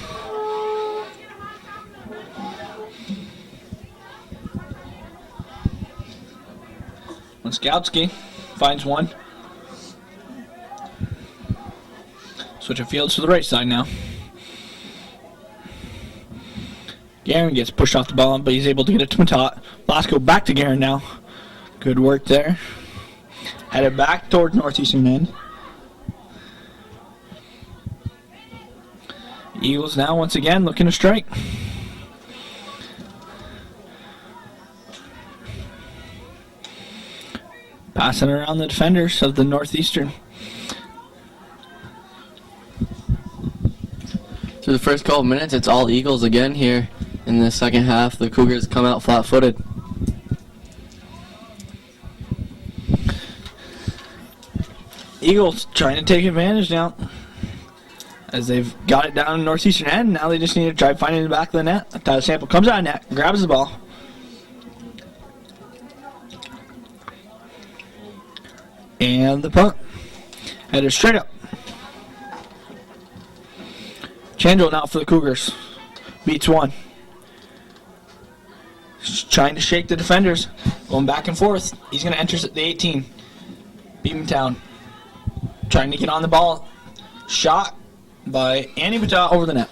Skowski finds one. Switch of fields to the right side now. Guerin gets pushed off the ball, but he's able to get it to Matot. Velasco back to Guerin now. Good work there. Headed back towards northeastern end. Eagles now once again looking to strike. Passing around the defenders of the northeastern. Through the first couple minutes, it's all Eagles again here. In the second half, the Cougars come out flat-footed. Eagles trying to take advantage now. As they've got it down in northeastern end, now they just need to try finding the back of the net. Tyler Sample comes out of net, grabs the ball. And the punt. Headed straight up. Chandler now for the Cougars. Beats one. Just trying to shake the defenders. Going back and forth. He's going to enter the 18. Beekmantown. Trying to get on the ball. Shot by Andy Bata over the net.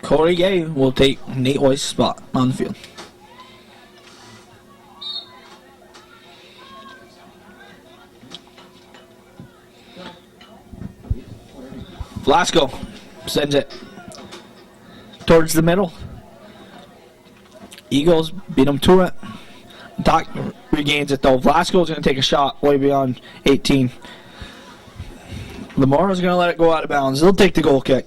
Corey Gay will take Nate Weiss' spot on the field. Velasco sends it towards the middle. Eagles beat them to it. Doc regains it though. Velasco is going to take a shot way beyond 18. Lamar is going to let it go out of bounds. They'll take the goal kick.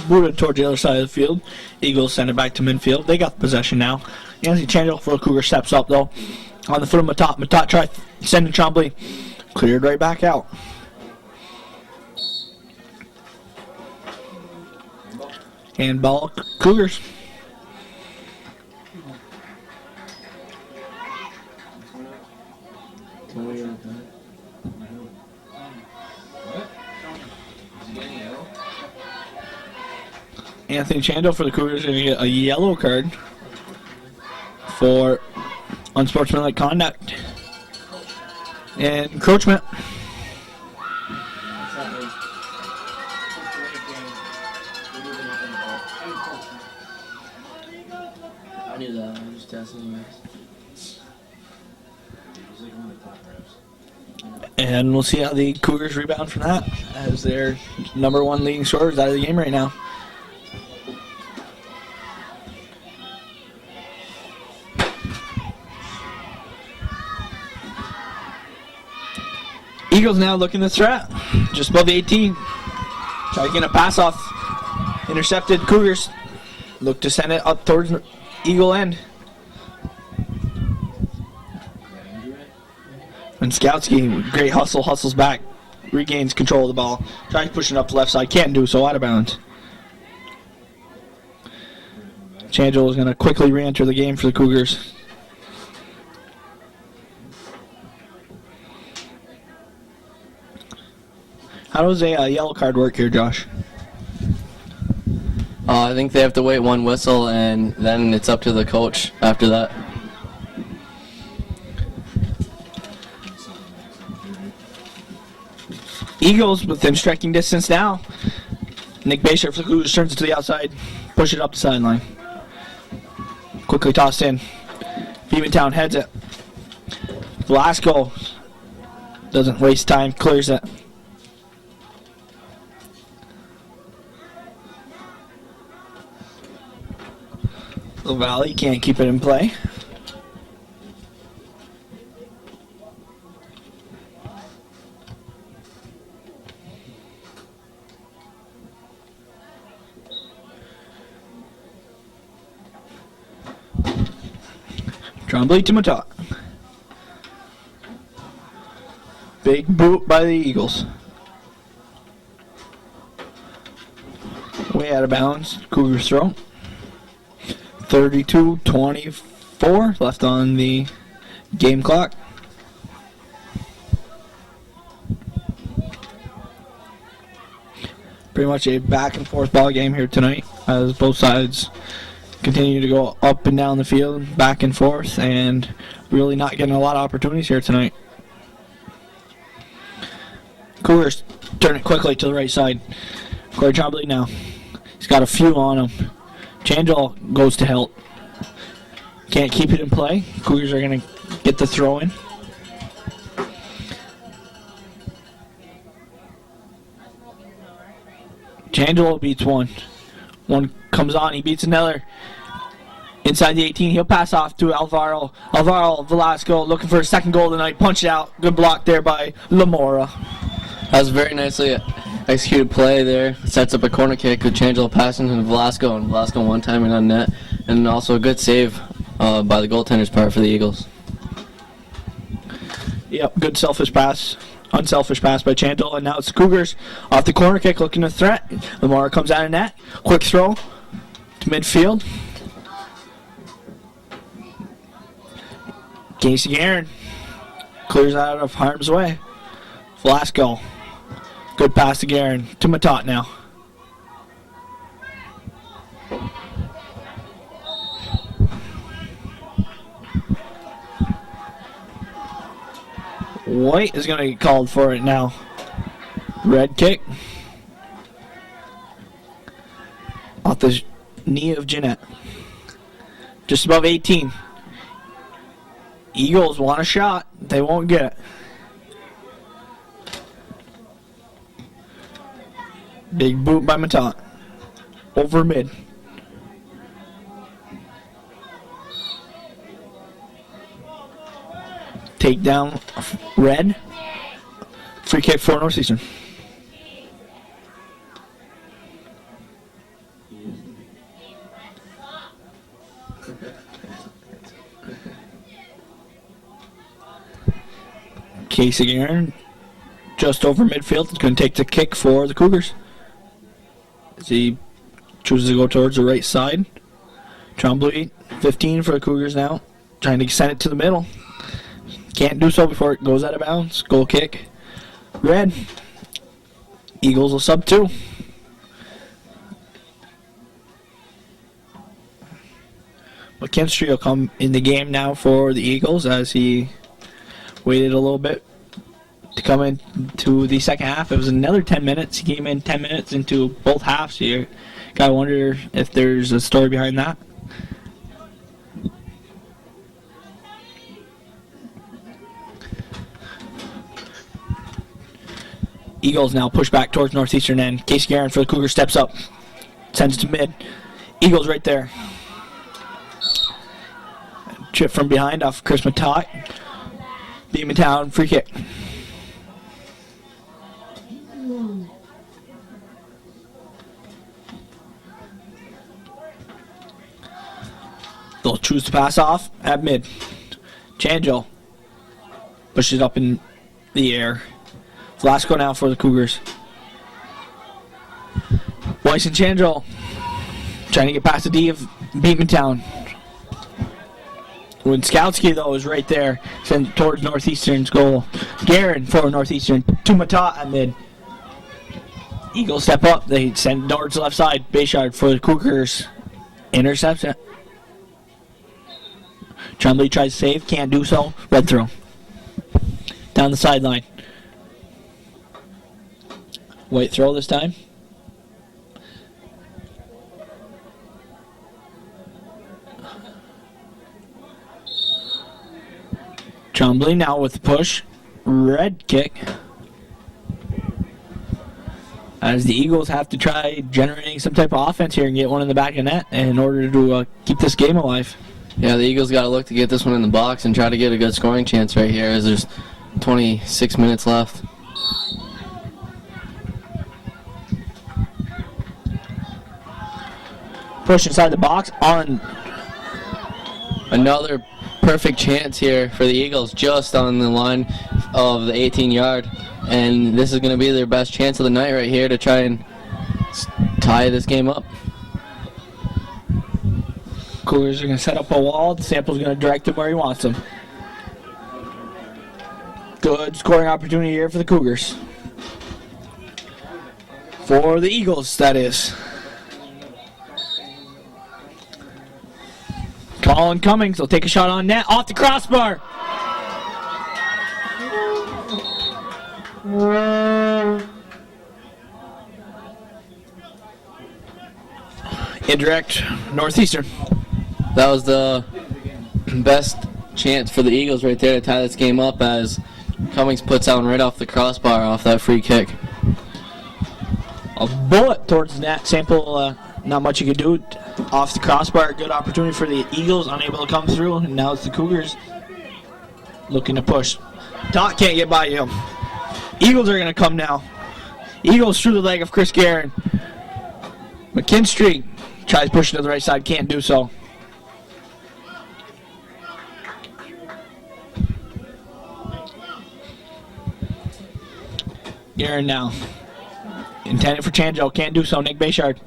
Booted towards the other side of the field. Eagles send it back to midfield. They got the possession now. Anthony Chandler for the Cougar steps up though. On the foot of Matot. Matot tried sending Champlain. Cleared right back out. Handball Cougars. Anthony Chando for the Cougars going to get a yellow card for unsportsmanlike conduct and encroachment. I knew that. I'm just testing you guys. And we'll see how the Cougars rebound from that, as their number one leading scorer is out of the game right now. Eagles now looking to threat, just above the 18. Try to get a pass off. Intercepted. Cougars look to send it up towards Eagle end. And Skowski, great hustle, hustles back, regains control of the ball. Tries pushing up the left side, can't do so, out of bounds. Changel is going to quickly re-enter the game for the Cougars. How does a yellow card work here, Josh? I think they have to wait one whistle, and then it's up to the coach after that. Eagles within striking distance now. Nick Baysher for the Cougars turns it to the outside, push it up the sideline. Quickly tossed in. Beekmantown heads it. Velasco doesn't waste time, clears it. The Valley can't keep it in play. Trombley to Matot. Big boot by the Eagles. Way out of bounds. Cougars throw. 32-24 left on the game clock. Pretty much a back and forth ball game here tonight as both sides continue to go up and down the field, back and forth, and really not getting a lot of opportunities here tonight. Cougars turn it quickly to the right side. Corey Trombley now. He's got a few on him. Changel goes to help. Can't keep it in play. Cougars are going to get the throw in. Changel beats one. One comes on, he beats another. Inside the 18, he'll pass off to Alvaro. Alvaro Velasco looking for a second goal tonight. Punch it out. Good block there by Lamora. That was a very nicely executed play there. Sets up a corner kick with Changel passing to Velasco, and Velasco one timing on net. And also a good save by the goaltender's part for the Eagles. Yep, good selfish pass. Unselfish pass by Changel, and now it's the Cougars off the corner kick looking to threat. Lamora comes out of net. Quick throw to midfield. Casey Aaron clears out of harm's way. Velasco. Good pass to Guerin. To Matot now. White is going to get called for it now. Red kick. Off the knee of Jeanette. Just above 18. Eagles want a shot. They won't get it. Big boot by Matot. Over mid. Take down Red. Free kick for Northeastern. Casey Aaron just over midfield. It's going to take the kick for the Cougars. As he chooses to go towards the right side. Trombley, 15 for the Cougars now. Trying to send it to the middle. Can't do so before it goes out of bounds. Goal kick. Red. Eagles will sub 2. McKinstry will come in the game now for the Eagles as he waited a little bit to come into the second half. It was another 10 minutes. He came in 10 minutes into both halves. You gotta wonder if there's a story behind that. Eagles now push back towards Northeastern end. Casey Guerin for the Cougars steps up. Sends it to mid. Eagles right there. Chip from behind off Chris Matot. Beekmantown free kick. They'll choose to pass off at mid. Changel pushes up in the air. Velasco now for the Cougars. Weiss and Changel trying to get past the D of Beekmantown. Winskowski, though, is right there. Sent towards Northeastern's goal. Guerin for Northeastern. To Matot at mid. Eagles step up. They send it towards the left side. Bayshard for the Cougars. Intercepts it. Tremblay tries to save. Can't do so. Red throw. Down the sideline. White throw this time. Champlain now with the push. Red kick. As the Eagles have to try generating some type of offense here and get one in the back of net in order to keep this game alive. Yeah, the Eagles got to look to get this one in the box and try to get a good scoring chance right here as there's 26 minutes left. Push inside the box on. Another perfect chance here for the Eagles just on the line of the 18-yard. And this is going to be their best chance of the night right here to try and tie this game up. Cougars are going to set up a wall. Sample's going to direct him where he wants him. Good scoring opportunity here for the Cougars. For the Eagles, that is. Colin Cummings will take a shot on net. Off the crossbar. Indirect Northeastern. That was the best chance for the Eagles right there to tie this game up as Cummings puts out right off the crossbar off that free kick. A bullet towards the net. Sample, not much you could do. Off the crossbar, good opportunity for the Eagles, unable to come through, and now it's the Cougars looking to push. Dot can't get by him. Eagles are going to come now. Eagles through the leg of Chris Guerin. McKinstry tries pushing to the right side, can't do so. Guerin now. Intended for Changel, can't do so. Nick Bayshard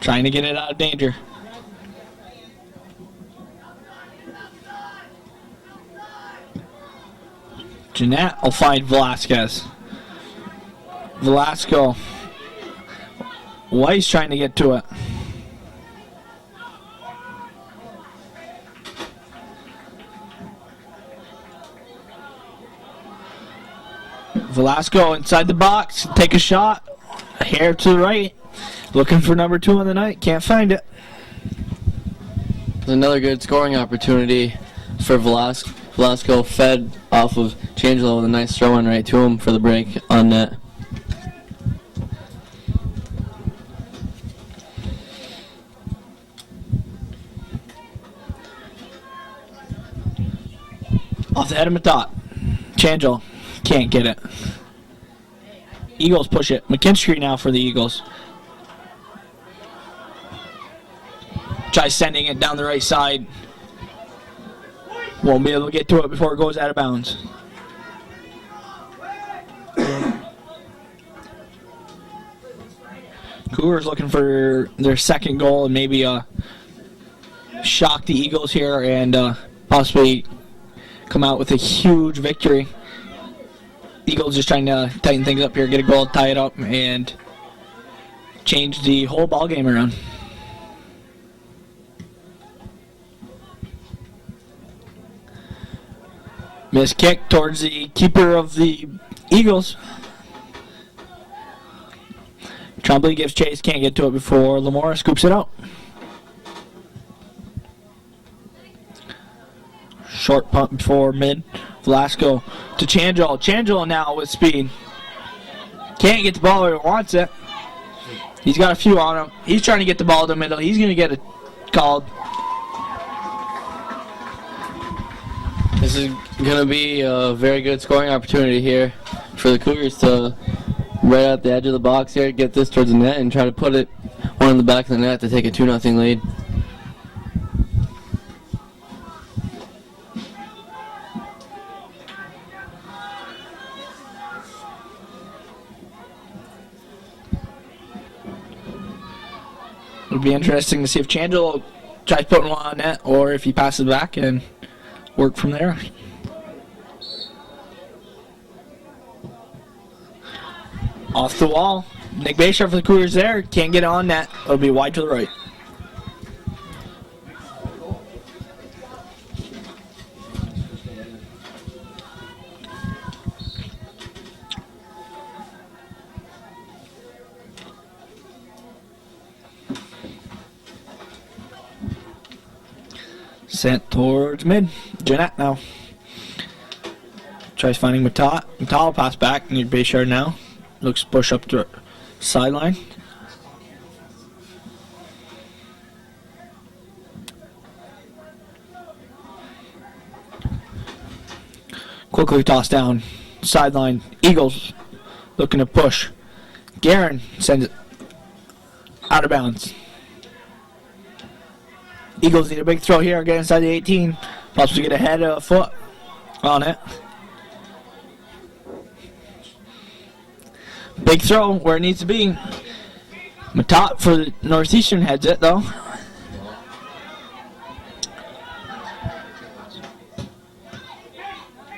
trying to get it out of danger. Jeanette will find Velasquez. Velasco. Weiss trying to get to it. Velasco inside the box. Take a shot. Hair to the right. Looking for number 2 on the night. Can't find it. There's another good scoring opportunity for Velasco. Velasco fed off of Changelo with a nice throw-in right to him for the break on net. Off the head of Matot. Changel can't get it. Eagles push it. McKinstry now for the Eagles. Try sending it down the right side. Won't be able to get to it before it goes out of bounds. Cougars looking for their second goal and maybe shock the Eagles here and possibly come out with a huge victory. Eagles just trying to tighten things up here, get a goal, tie it up, and change the whole ball game around. Missed kick towards the keeper of the Eagles. Trombley gives chase, can't get to it before Lamora scoops it out. Short punt before mid. Velasco to Changel. Changel now with speed. Can't get the ball where he wants it. He's got a few on him. He's trying to get the ball to the middle. He's going to get it called. This is going to be a very good scoring opportunity here for the Cougars to right at the edge of the box here, get this towards the net and try to put it one in the back of the net to take a 2-0 lead. It'll be interesting to see if Changel tries putting one on net or if he passes back and work from there. Off the wall. Nick Bayshard for the Cougars there. Can't get on that. It'll be wide to the right. Sent towards mid. Jeanette now. Tries finding Matat. Matat will pass back near Bayshard now. Looks to push up the sideline. Quickly tossed down. Sideline. Eagles looking to push. Guerin sends it out of bounds. Eagles need a big throw here. Get inside the 18. Possibly get ahead of a foot on it. Big throw where it needs to be. Matat for the Northeastern heads it though.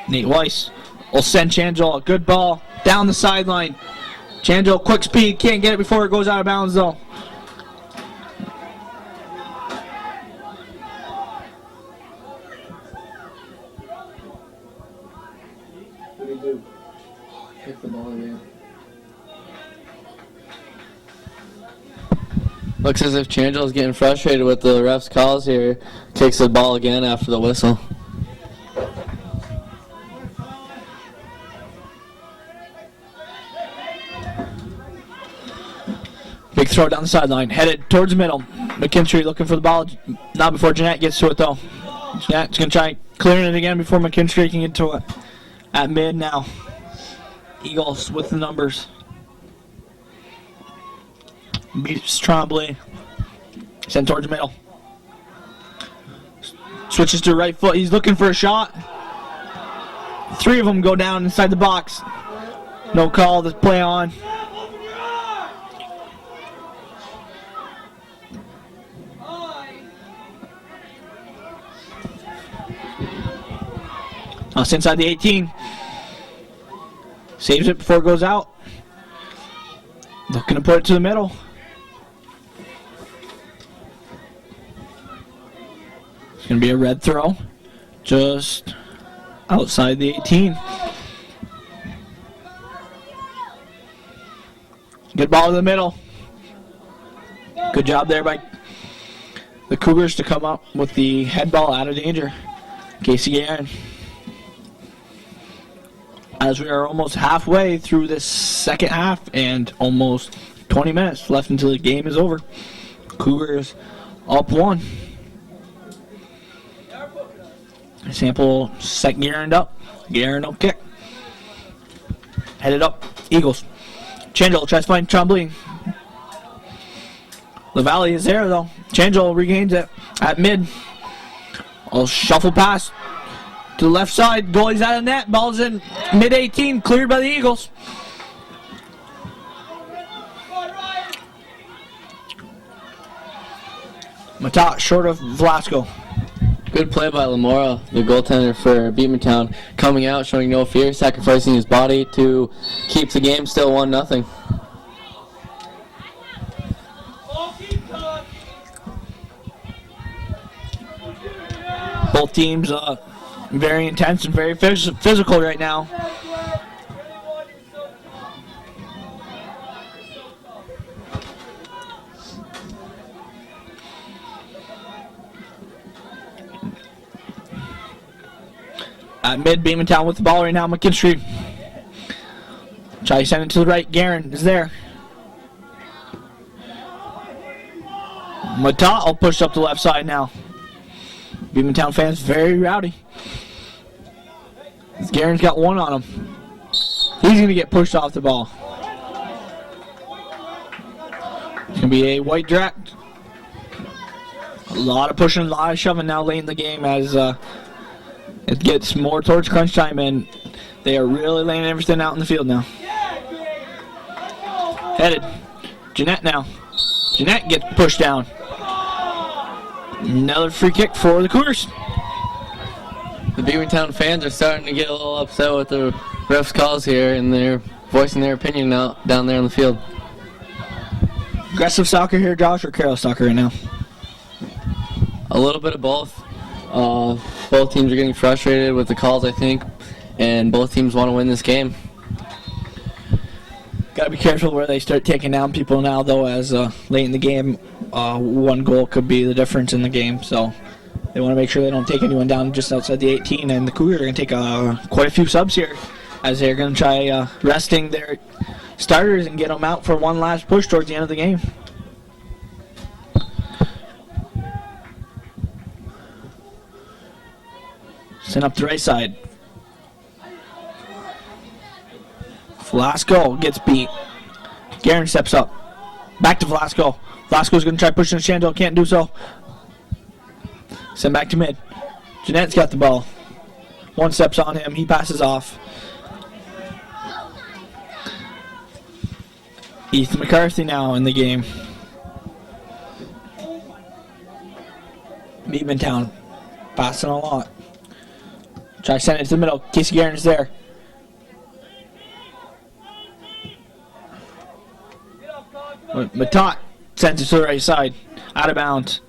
Nate Weiss will send Changel a good ball down the sideline. Changel, quick speed, can't get it before it goes out of bounds though. Kick the ball again. Looks as if Changel's getting frustrated with the ref's calls here. Kicks the ball again after the whistle. Big throw down the sideline, headed towards the middle. McKinstry looking for the ball, not before Jeanette gets to it though. Jeanette's going to try clearing it again before McKinstry can get to it. At mid now. Eagles with the numbers. Beats Trombley. Sent towards the middle. Switches to right foot. He's looking for a shot. 3 of them go down inside the box. No call. The play on. It's inside the 18. Saves it before it goes out. Looking to put it to the middle. It's going to be a red throw. Just outside the 18. Good ball in the middle. Good job there by the Cougars to come up with the head ball out of danger. Casey Guerin. As we are almost halfway through this second half and almost 20 minutes left until the game is over. Cougars up 1. Sample set Guerin up. Guerin up kick. Headed up. Eagles. Changel tries to find Champlain. LaValle is there though. Changel regains it at mid. I'll shuffle pass to the left side. Goalie's out of net. Ball's in mid 18. Cleared by the Eagles. Matat short of Velasco. Good play by Lamora, the goaltender for Beekmantown, coming out, showing no fear, sacrificing his body to keep the game still 1-0. Both teams very intense and very physical right now. At mid, Beekmantown with the ball right now. McKinstry. Try to send it to the right. Guerin is there. Matat will push up the left side now. Beekmantown fans very rowdy. Guerin's got one on him. He's going to get pushed off the ball. It's going to be a white direct. A lot of pushing, a lot of shoving now late in the game as it gets more towards crunch time, and they are really laying everything out in the field now. Headed. Jeanette now. Jeanette gets pushed down. Another free kick for the Cougars. The Beekmantown fans are starting to get a little upset with the ref's calls here, and they're voicing their opinion out down there on the field. Aggressive soccer here, Josh, or careless soccer right now? A little bit of both. Both teams are getting frustrated with the calls, I think, and both teams want to win this game. Got to be careful where they start taking down people now, though, as late in the game, one goal could be the difference in the game. So they want to make sure they don't take anyone down just outside the 18. And the Cougars are going to take quite a few subs here, as they're going to try resting their starters and get them out for one last push towards the end of the game. Send up the right side. Velasco gets beat. Guerin steps up. Back to Velasco. Velasco's going to try pushing Shandell. Can't do so. Send back to mid. Jeanette's got the ball. One steps on him. He passes off. Ethan McCarthy now in the game. Beekmantown passing a lot. Try to send it to the middle. Casey Guerin is there. Matot sends it to the right side. Out of bounds.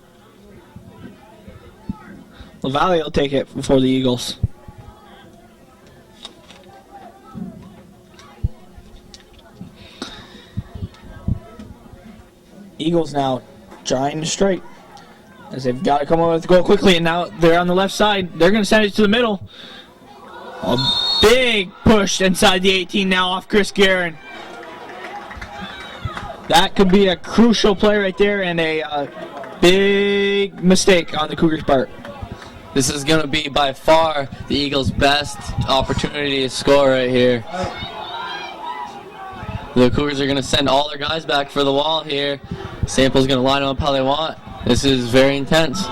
LaValle will take it for the Eagles. Eagles now trying to strike, as they've got to come over with the goal quickly, and now they're on the left side. They're going to send it to the middle. A big push inside the 18 now off Chris Guerin. That could be a crucial play right there, and a big mistake on the Cougars' part. This is going to be by far the Eagles' best opportunity to score right here. The Cougars are going to send all their guys back for the wall here. Sample's going to line up how they want. This is very intense.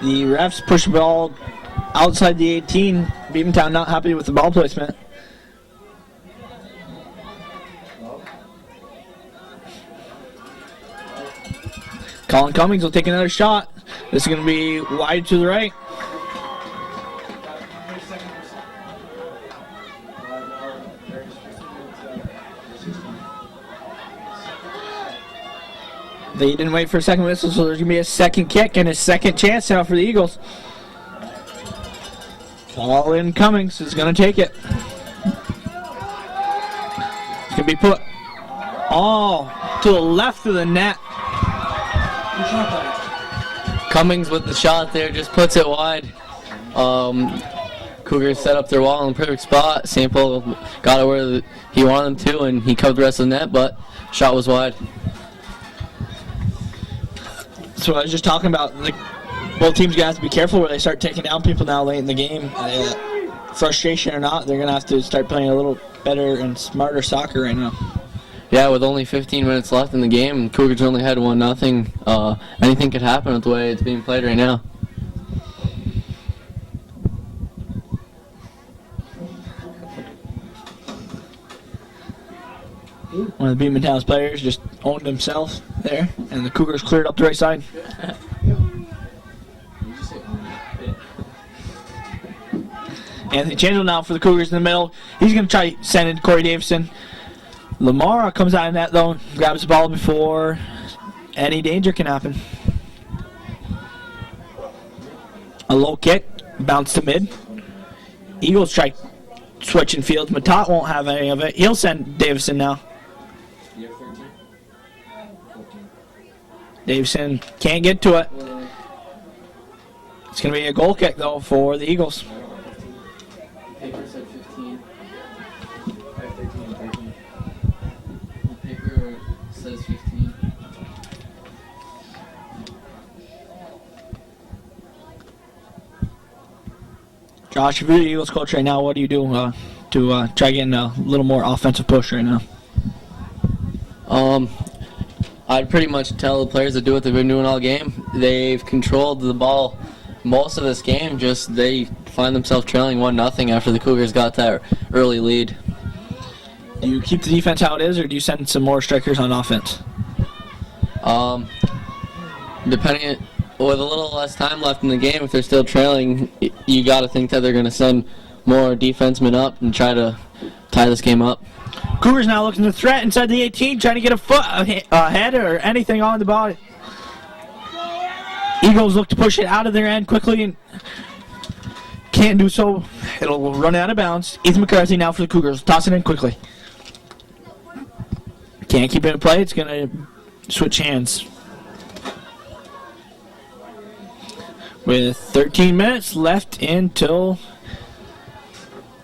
The refs push the ball outside the 18. Beekmantown not happy with the ball placement. Colin Cummings will take another shot. This is going to be wide to the right. They didn't wait for a second whistle, so there's going to be a second kick and a second chance now for the Eagles. Colin Cummings is going to take it. It's going to be put to the left of the net. Cummings with the shot there just puts it wide. Cougars set up their wall in the perfect spot. Sample got it where he wanted them to, and he covered the rest of the net, but shot was wide. So I was just talking about, both teams going to have to be careful where they start taking down people now late in the game. Frustration or not, they're going to have to start playing a little better and smarter soccer right now. Yeah, with only 15 minutes left in the game, Cougars only had 1-0. Anything could happen with the way it's being played right now. One of the Beekmantown's players just owned himself there, and the Cougars cleared up the right side. Anthony Chandler now for the Cougars in the middle. He's going to try to send it to Corey Davison. Lamara comes out of that though, grabs the ball before any danger can happen. A low kick, bounce to mid. Eagles try switching fields. Matot won't have any of it. He'll send Davison now. Davison can't get to it. It's going to be a goal kick though for the Eagles. Paper said 15. I have 13. Paper says 15. Josh, if you're the Eagles coach right now, what do you do to try getting a little more offensive push right now? I'd pretty much tell the players to do what they've been doing all game. They've controlled the ball most of this game, just they find themselves trailing 1-0 after the Cougars got that early lead. Do you keep the defense how it is, or do you send some more strikers on offense? Depending, with a little less time left in the game, if they're still trailing, you got to think that they're going to send more defensemen up and try to tie this game up. Cougars now looking to threat inside the 18, trying to get a foot ahead or anything on the ball. Eagles look to push it out of their end quickly and can't do so. It'll run out of bounds. Ethan McCarthy now for the Cougars. Toss it in quickly. Can't keep it in play. It's going to switch hands. With 13 minutes left until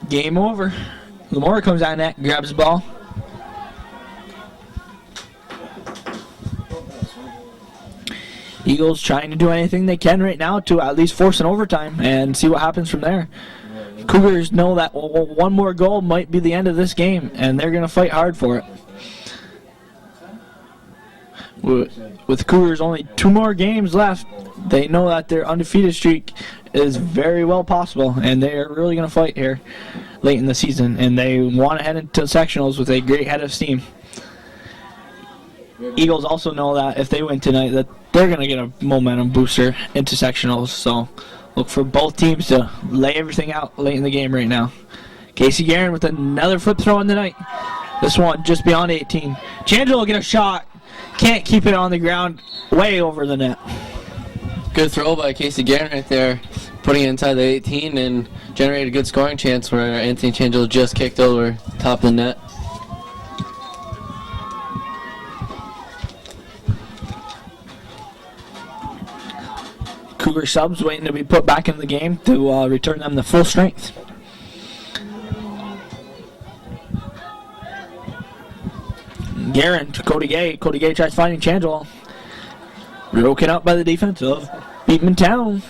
game over. Lamora comes on net, grabs the ball. Eagles trying to do anything they can right now to at least force an overtime and see what happens from there. Cougars know that one more goal might be the end of this game, and they're going to fight hard for it. With Cougars only 2 more games left, they know that their undefeated streak is very well possible, and they are really going to fight here late in the season, and they want to head into sectionals with a great head of steam. Eagles also know that if they win tonight, that they're going to get a momentum booster into sectionals, so look for both teams to lay everything out late in the game right now. Casey Guerin with another flip throw in the night. This one just beyond 18. Changel will get a shot. Can't keep it on the ground, way over the net. Good throw by Casey Guerin right there, putting it inside the 18 and generated a good scoring chance where Anthony Changel just kicked over top of the net. Cougar subs waiting to be put back in the game to return them to full strength. Guerin to Cody Gay. Cody Gay tries finding Changel. Broken up by the defense of Beekmantown.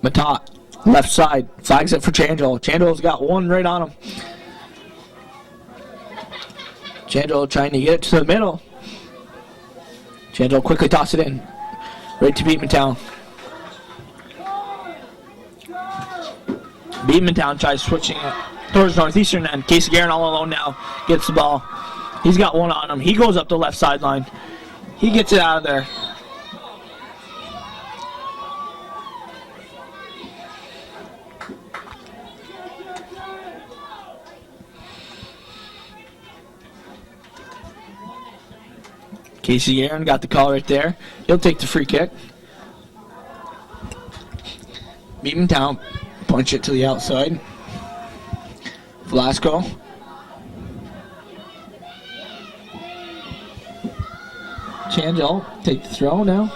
Matat, left side, flags it for Changel. Changel's got one right on him. Changel trying to get it to the middle. Changel quickly toss it in. Right to Beekmantown. Beekmantown tries switching it towards Northeastern end. Casey Guerin all alone now. Gets the ball. He's got one on him. He goes up the left sideline. He gets it out of there. Casey Guerin got the call right there. He'll take the free kick. Beekmantown punch it to the outside. Velasco. Changel take the throw now.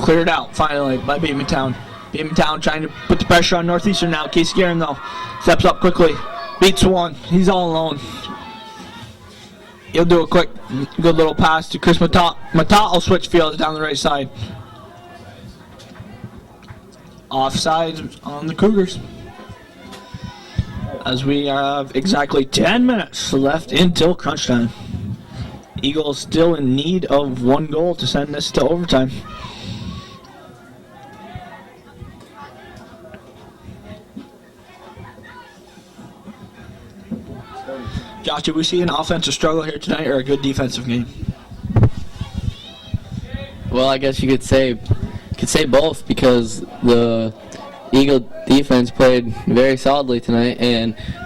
Cleared out finally by Beekmantown. Beekmantown trying to put the pressure on Northeastern now. Casey Guerin though steps up quickly. Beats one. He's all alone. He'll do a quick, good little pass to Chris Matat. Matat will switch fields down the right side. Offside on the Cougars. As we have exactly 10 minutes left until crunch time. Eagles still in need of 1 goal to send this to overtime. Josh, did we see an offensive struggle here tonight or a good defensive game? Well, I guess you could say both, because the Eagle defense played very solidly tonight,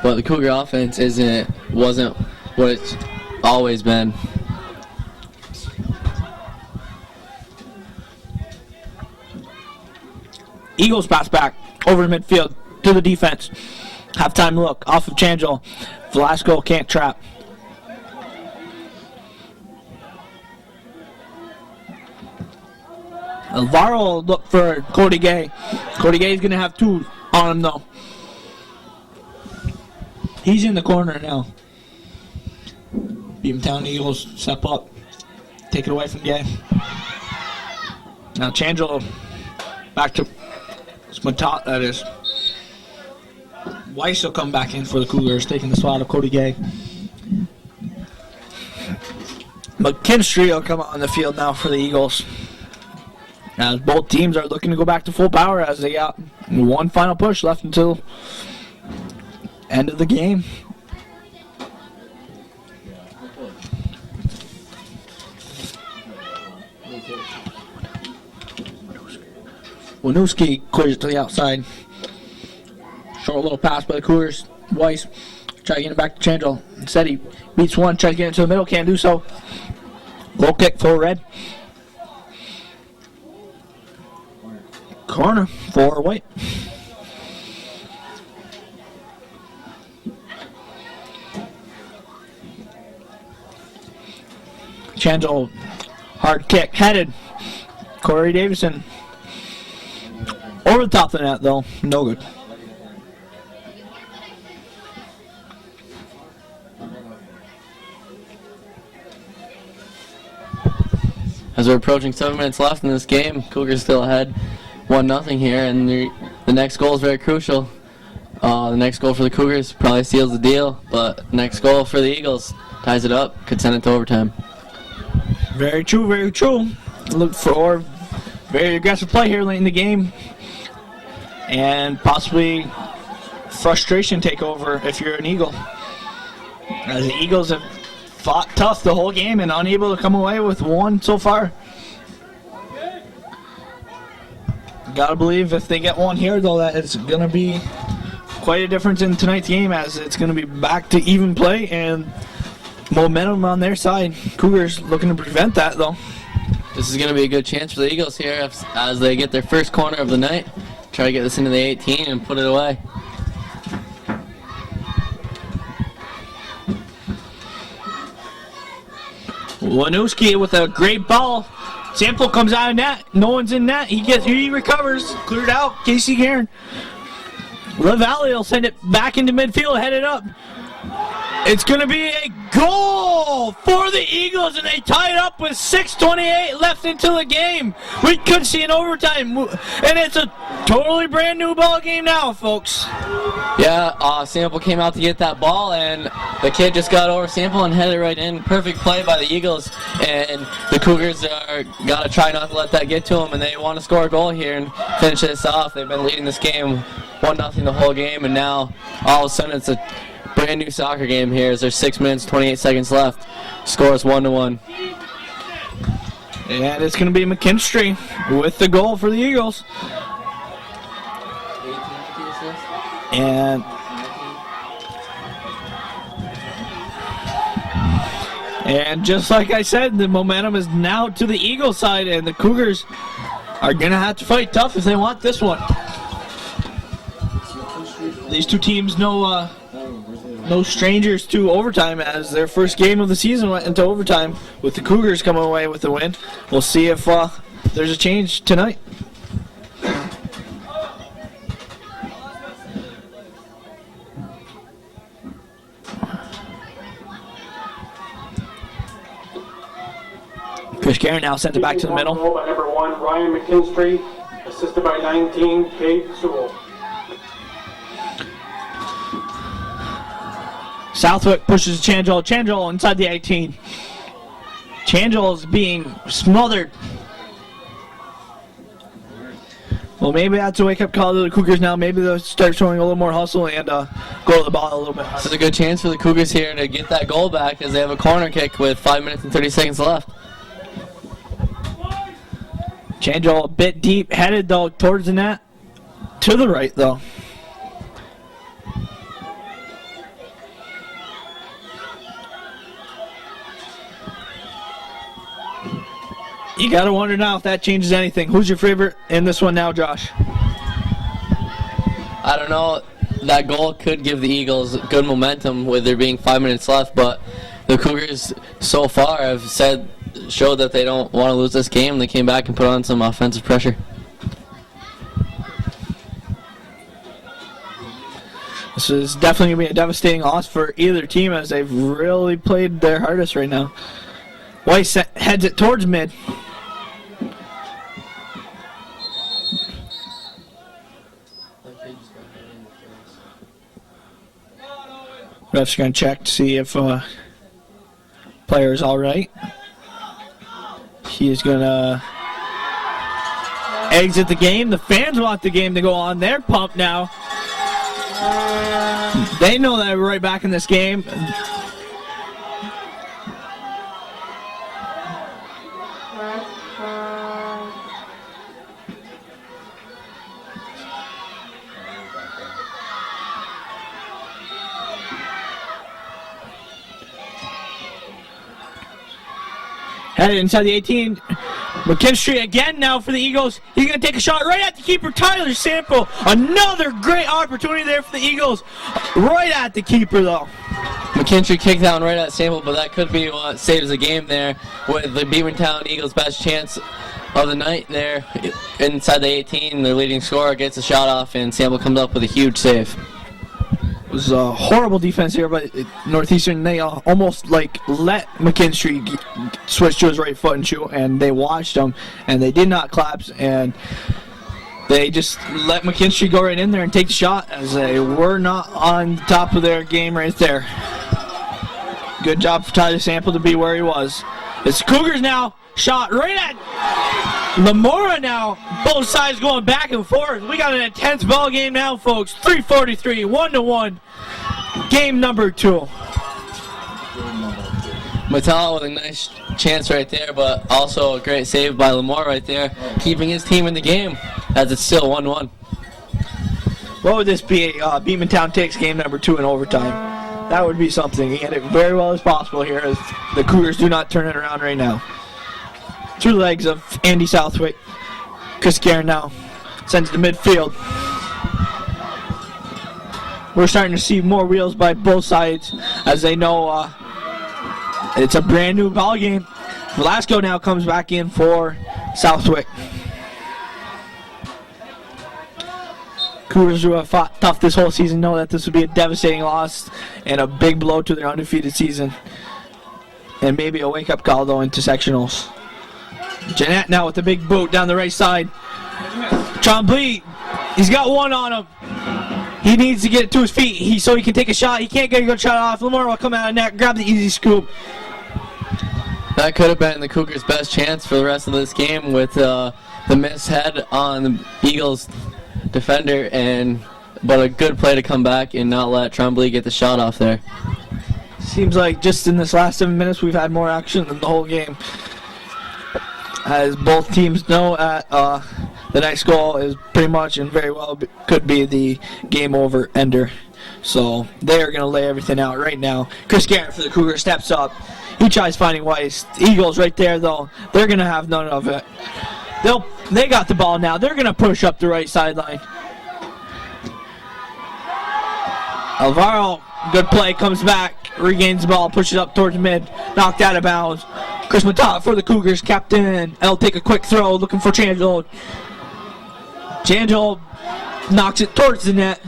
but the Cougar offense wasn't what it's always been. Eagles pass back over to midfield to the defense. Halftime look off of Changel. Velasco can't trap. Alvaro will look for Cody Gay. Cody Gay's going to have 2 on him though. He's in the corner now. Beekmantown Eagles step up. Take it away from Gay. Now Changel back to Matat, that is. Weiss will come back in for the Cougars, taking the spot of Cody Gay. McKinstry will come on the field now for the Eagles. as both teams are looking to go back to full power as they got one final push left until end of the game. Winooski clears it to the outside. Short little pass by the Cougars. Weiss try to get it back to Changel. Instead he beats one, tries to get into the middle, can't do so. Goal kick for red. Corner for white. Changel, hard kick, headed. Corey Davison. Over the top of the net though, no good. As we're approaching 7 minutes left in this game, Cougars still ahead 1-0 here, and the next goal is very crucial. The next goal for the Cougars probably seals the deal, but next goal for the Eagles ties it up, could send it to overtime. Very true, very true. Look for very aggressive play here late in the game, and possibly frustration take over if you're an Eagle. As the Eagles have fought tough the whole game and unable to come away with one so far. Gotta believe if they get one here though that it's gonna be quite a difference in tonight's game, as it's gonna be back to even play and momentum on their side. Cougars looking to prevent that though. This is going to be a good chance for the Eagles here as they get their first corner of the night. Try to get this into the 18 and put it away. Winooski with a great ball. Sample comes out of net. No one's in net. He recovers. Cleared out. Casey Guerin. LaValle will send it back into midfield, headed up. It's going to be a goal for the Eagles, and they tie it up with 6:28 left into the game. We could see an overtime, and it's a totally brand new ball game now, folks. Yeah, Sample came out to get that ball, and the kid just got over Sample and headed right in. Perfect play by the Eagles, and the Cougars are got to try not to let that get to them, and they want to score a goal here and finish this off. They've been leading this game 1-0 the whole game, and now all of a sudden it's a brand new soccer game here as there's 6 minutes, 28 seconds left. Score is 1-1. And it's going to be McKinstry with the goal for the Eagles. And just like I said, the momentum is now to the Eagles side, and the Cougars are going to have to fight tough if they want this one. These two teams no strangers to overtime, as their first game of the season went into overtime with the Cougars coming away with the win. We'll see if there's a change tonight. Chris Guerin now sent it back to the middle. By number 1, Ryan McKinstry, assisted by 19, Kate Sewell. Southwick pushes Changel. Changel inside the 18. Changel is being smothered. Well, maybe that's a wake-up call to the Cougars now. Maybe they'll start showing a little more hustle and go to the ball a little bit. This is a good chance for the Cougars here to get that goal back as they have a corner kick with 5 minutes and 30 seconds left. Changel a bit deep, headed though towards the net. To the right though. You gotta wonder now if that changes anything. Who's your favorite in this one now, Josh? I don't know. That goal could give the Eagles good momentum with there being 5 minutes left, but the Cougars so far have showed that they don't want to lose this game. They came back and put on some offensive pressure. This is definitely going to be a devastating loss for either team, as they've really played their hardest right now. Weiss heads it towards mid. Ref's going to check to see if player is all right. He is going to exit the game. The fans want the game to go on. They're pumped now. They know that we're right back in this game. Headed inside the 18. McKinstry again now for the Eagles. He's going to take a shot right at the keeper, Tyler Sample. Another great opportunity there for the Eagles. Right at the keeper, though. McKinstry kicked down right at Sample, but that could be what saves the game there with the Beekmantown Eagles' best chance of the night there. Inside the 18, their leading scorer gets a shot off, and Sample comes up with a huge save. It was a horrible defense here, but Northeastern, they almost like let McKinstry switch to his right foot and shoot, and they watched him, and they did not collapse, and they just let McKinstry go right in there and take the shot, as they were not on top of their game right there. Good job for Tyler Sample to be where he was. It's Cougars now, shot right at Lamora now. Both sides going back and forth. We got an intense ball game now, folks. 3:43, 1-1. Game number 2. Matala with a nice chance right there, but also a great save by Lamar right there, keeping his team in the game as it's still 1-1. What would this be? Beekmantown takes game number 2 in overtime. That would be something. He had it very well as possible here, as the Cougars do not turn it around right now. Through the legs of Andy Southwick. Chris Guerin now sends it to midfield. We're starting to see more wheels by both sides, as they know it's a brand new ball game. Velasco now comes back in for Southwick. Cougars who have fought tough this whole season know that this would be a devastating loss and a big blow to their undefeated season. And maybe a wake-up call, though, into sectionals. Jeanette now with the big boot down the right side. Champlain, he's got one on him. He needs to get it to his feet so he can take a shot. He can't get a good shot off. Lamar will come out of net, grab the easy scoop. That could have been the Cougars' best chance for the rest of this game with the mishead on the Eagles defender, but a good play to come back and not let Tremblay get the shot off there. Seems like just in this last 7 minutes we've had more action than the whole game. As both teams know, the next goal is pretty much and very well could be the game over ender. So they are going to lay everything out right now. Chris Garrett for the Cougars steps up. He tries finding Weiss. Eagles right there, though. They're going to have none of it. They got the ball now. They're going to push up the right sideline. Alvaro, good play, comes back, regains the ball, pushes up towards mid, knocked out of bounds. Chris Matop for the Cougars, captain. L take a quick throw, looking for Changel. Changel knocks it towards the net.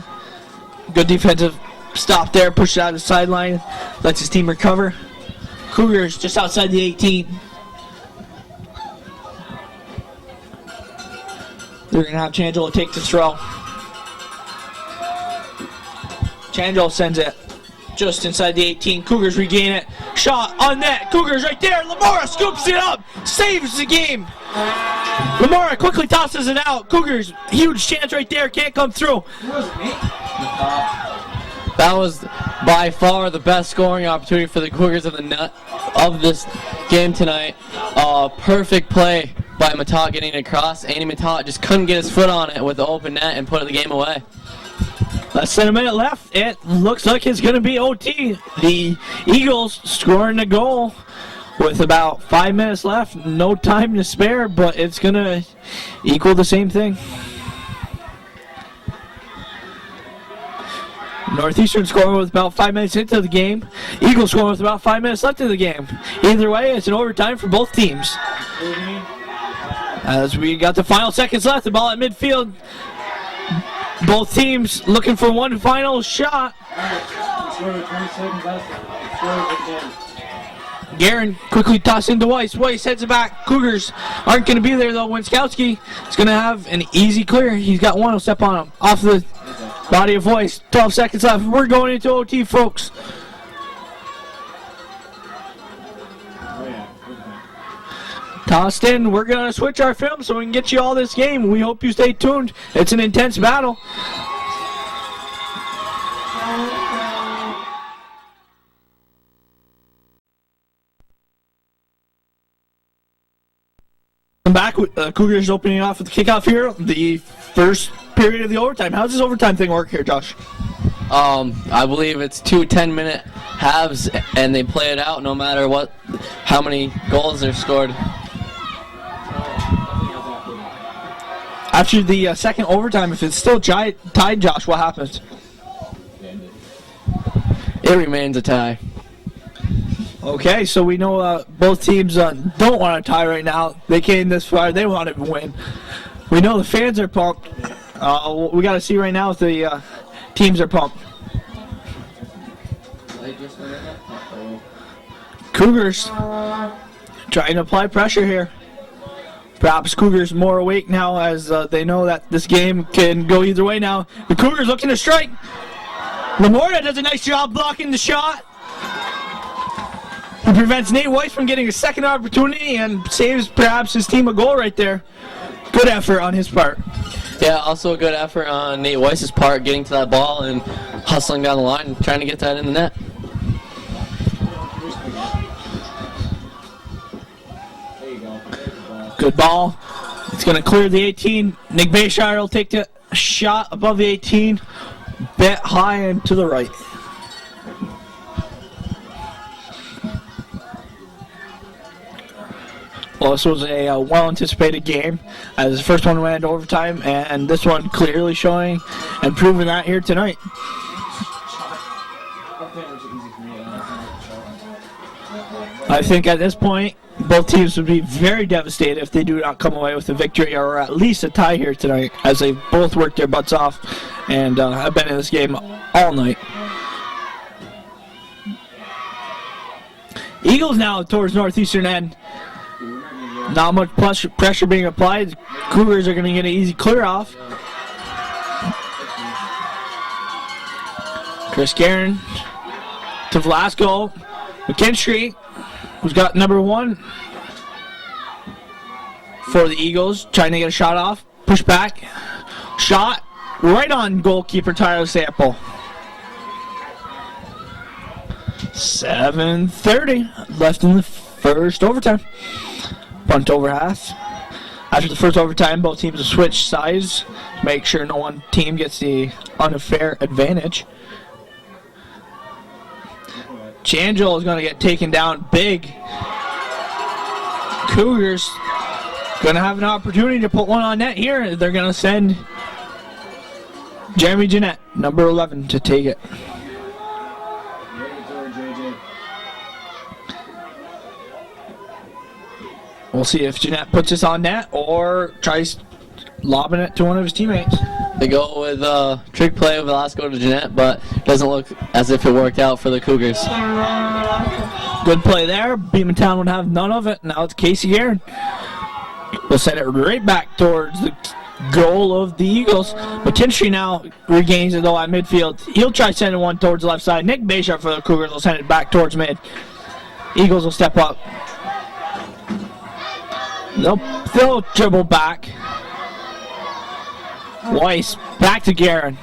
Good defensive stop there, pushes out of the sideline, lets his team recover. Cougars just outside the 18. They're going to have Changel take the throw. Changel sends it just inside the 18. Cougars regain it. Shot on net. Cougars right there. Lamora scoops it up. Saves the game. Lamora quickly tosses it out. Cougars, huge chance right there. Can't come through. That was by far the best scoring opportunity for the Cougars of this game tonight. Perfect play by Matat getting it across. Andy Matat just couldn't get his foot on it with the open net and put the game away. Less than a minute left. It looks like it's going to be OT. The Eagles scoring a goal with about 5 minutes left. No time to spare, but it's going to equal the same thing. Northeastern scoring with about 5 minutes into the game. Eagles scoring with about 5 minutes left in the game. Either way, it's an overtime for both teams. As we got the final seconds left, the ball at midfield. Both teams looking for one final shot. Guerin quickly tossing to Weiss. Weiss heads it back. Cougars aren't going to be there, though. Winskowski is going to have an easy clear. He's got one. He'll step on him. Off the body of Weiss. 12 seconds left. We're going into OT, folks. Tossed in. We're going to switch our film so we can get you all this game. We hope you stay tuned. It's an intense battle. Back with Cougars opening off with the kickoff here. The first period of the overtime. How does this overtime thing work here, Josh? I believe it's 2 10-minute halves, and they play it out no matter how many goals are scored. After the second overtime, if it's still tied, Josh, what happens? It remains a tie. Okay, so we know both teams don't want to tie right now. They came this far. They want to win. We know the fans are pumped. We got to see right now if the teams are pumped. Cougars trying to apply pressure here. Perhaps Cougars more awake now as they know that this game can go either way now. The Cougars looking to strike. Lamorta does a nice job blocking the shot. He prevents Nate Weiss from getting a second opportunity and saves perhaps his team a goal right there. Good effort on his part. Yeah, also a good effort on Nate Weiss's part, getting to that ball and hustling down the line and trying to get that in the net. Good ball. It's going to clear the 18. Nick Bayshire will take the shot above the 18. Bet high and to the right. Well, this was a well-anticipated game as the first one went into overtime, and this one clearly showing and proving that here tonight. I think at this point, both teams would be very devastated if they do not come away with a victory or at least a tie here tonight, as they both worked their butts off and have been in this game all night. Eagles now towards northeastern end. Not much pressure being applied. Cougars are going to get an easy clear off. Chris Guerin to Velasco. McKinstry, who's got number 1 for the Eagles, trying to get a shot off. Push back. Shot right on goalkeeper Tyler Sample. 7:30 left in the first overtime. Punt over half. After the first overtime, both teams will switch sides to make sure no one team gets the unfair advantage. Changel is going to get taken down big. Cougars going to have an opportunity to put one on net here. They're going to send Jeremy Jeanette, number 11, to take it. We'll see if Jeanette puts this on net or tries lobbing it to one of his teammates. They go with trick play of Velasco to Jeanette, but doesn't look as if it worked out for the Cougars. Good play there. Beekmantown would have none of it. Now it's Casey Guerin. We'll send it right back towards the goal of the Eagles. McKinstry now regains it though at midfield. He'll try sending one towards the left side. Nick Bayshire for the Cougars will send it back towards mid. Eagles will step up. They'll dribble back. Weiss back to Guerin.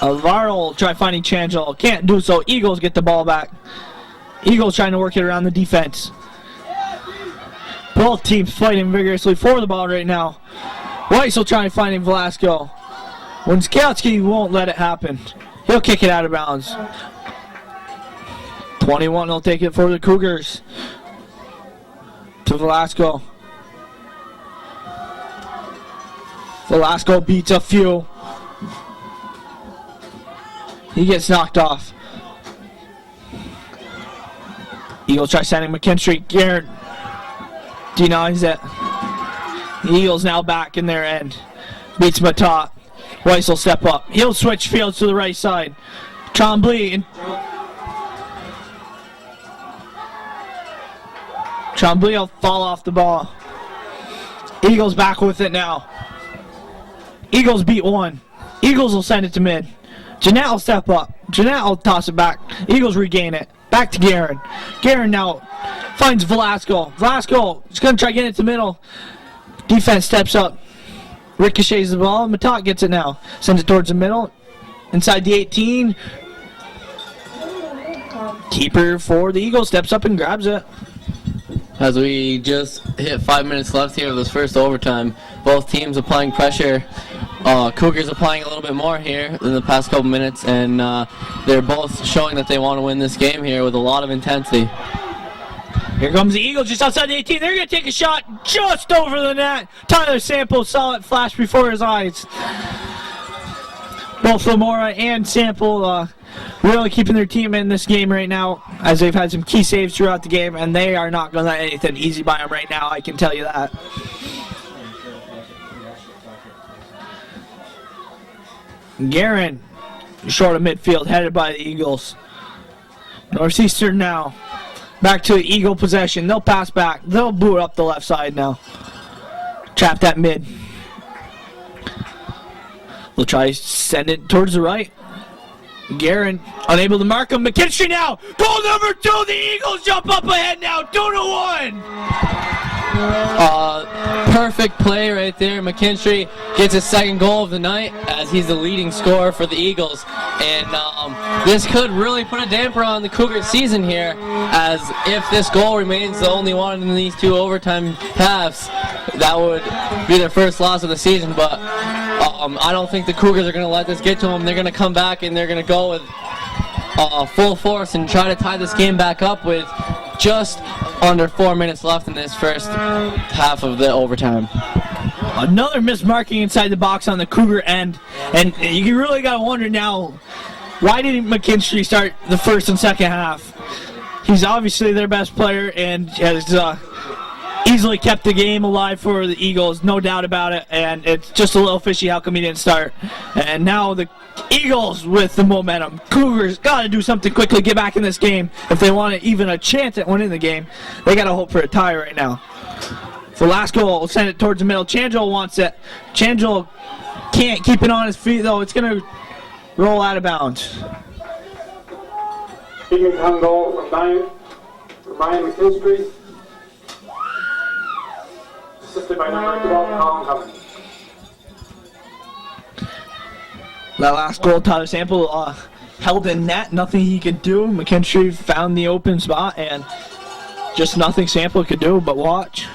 Alvaro will try finding Changel. Can't do so. Eagles get the ball back. Eagles trying to work it around the defense. Both teams fighting vigorously for the ball right now. Weiss will try finding Velasco. Winskowski won't let it happen. He'll kick it out of bounds. 21 will take it for the Cougars. To Velasco. Velasco beats a few. He gets knocked off. Eagles try sending McKinstry. Guerin denies it. The Eagles now back in their end. Beats Matat. Weiss will step up. He'll switch fields to the right side. Tremblay will fall off the ball. Eagles back with it now. Eagles beat one. Eagles will send it to mid. Jeanette will step up. Jeanette will toss it back. Eagles regain it. Back to Guerin. Guerin now finds Velasco. Velasco is going to try getting it to middle. Defense steps up. Ricochets the ball. Matak gets it now. Sends it towards the middle. Inside the 18. Keeper for the Eagles steps up and grabs it. As we just hit 5 minutes left here of this first overtime, both teams applying pressure. Cougars applying a little bit more here in the past couple minutes, and they're both showing that they want to win this game here with a lot of intensity. Here comes the Eagles just outside the 18. They're going to take a shot just over the net. Tyler Sample saw it flash before his eyes. Both Lamora and Sample really keeping their team in this game right now, as they've had some key saves throughout the game, and they are not going to let anything easy by them right now, I can tell you that. Guerin, short of midfield, headed by the Eagles. Northeastern now. Back to Eagle possession. They'll pass back. They'll boot up the left side now. Trapped at mid. They'll try to send it towards the right. Guerin unable to mark him. McKinstry now. Goal number 2. The Eagles jump up ahead now. 2-1. Perfect play right there. McKinstry gets his second goal of the night as he's the leading scorer for the Eagles. And this could really put a damper on the Cougars season here, as if this goal remains the only one in these 2 overtime halves, that would be their first loss of the season. But I don't think the Cougars are going to let this get to them. They're going to come back and they're going to go with full force and try to tie this game back up with just under 4 minutes left in this first half of the overtime. Another mismarking inside the box on the Cougar end, and you really got to wonder now, why didn't McKinstry start the first and second half? He's obviously their best player and has easily kept the game alive for the Eagles, no doubt about it, and it's just a little fishy how come he didn't start. And now the Eagles with the momentum. Cougars got to do something quickly, get back in this game. If they want even a chance at winning the game, they got to hope for a tie right now. Velasco will send it towards the middle. Changel wants it. Changel can't keep it on his feet, though. It's going to roll out of bounds. Beekmantown goal from Ryan McKinstry. Assisted by number 12, Colin Cummins. That last goal, Tyler Sample held in net. Nothing he could do. McKinstry found the open spot, and just nothing Sample could do but watch,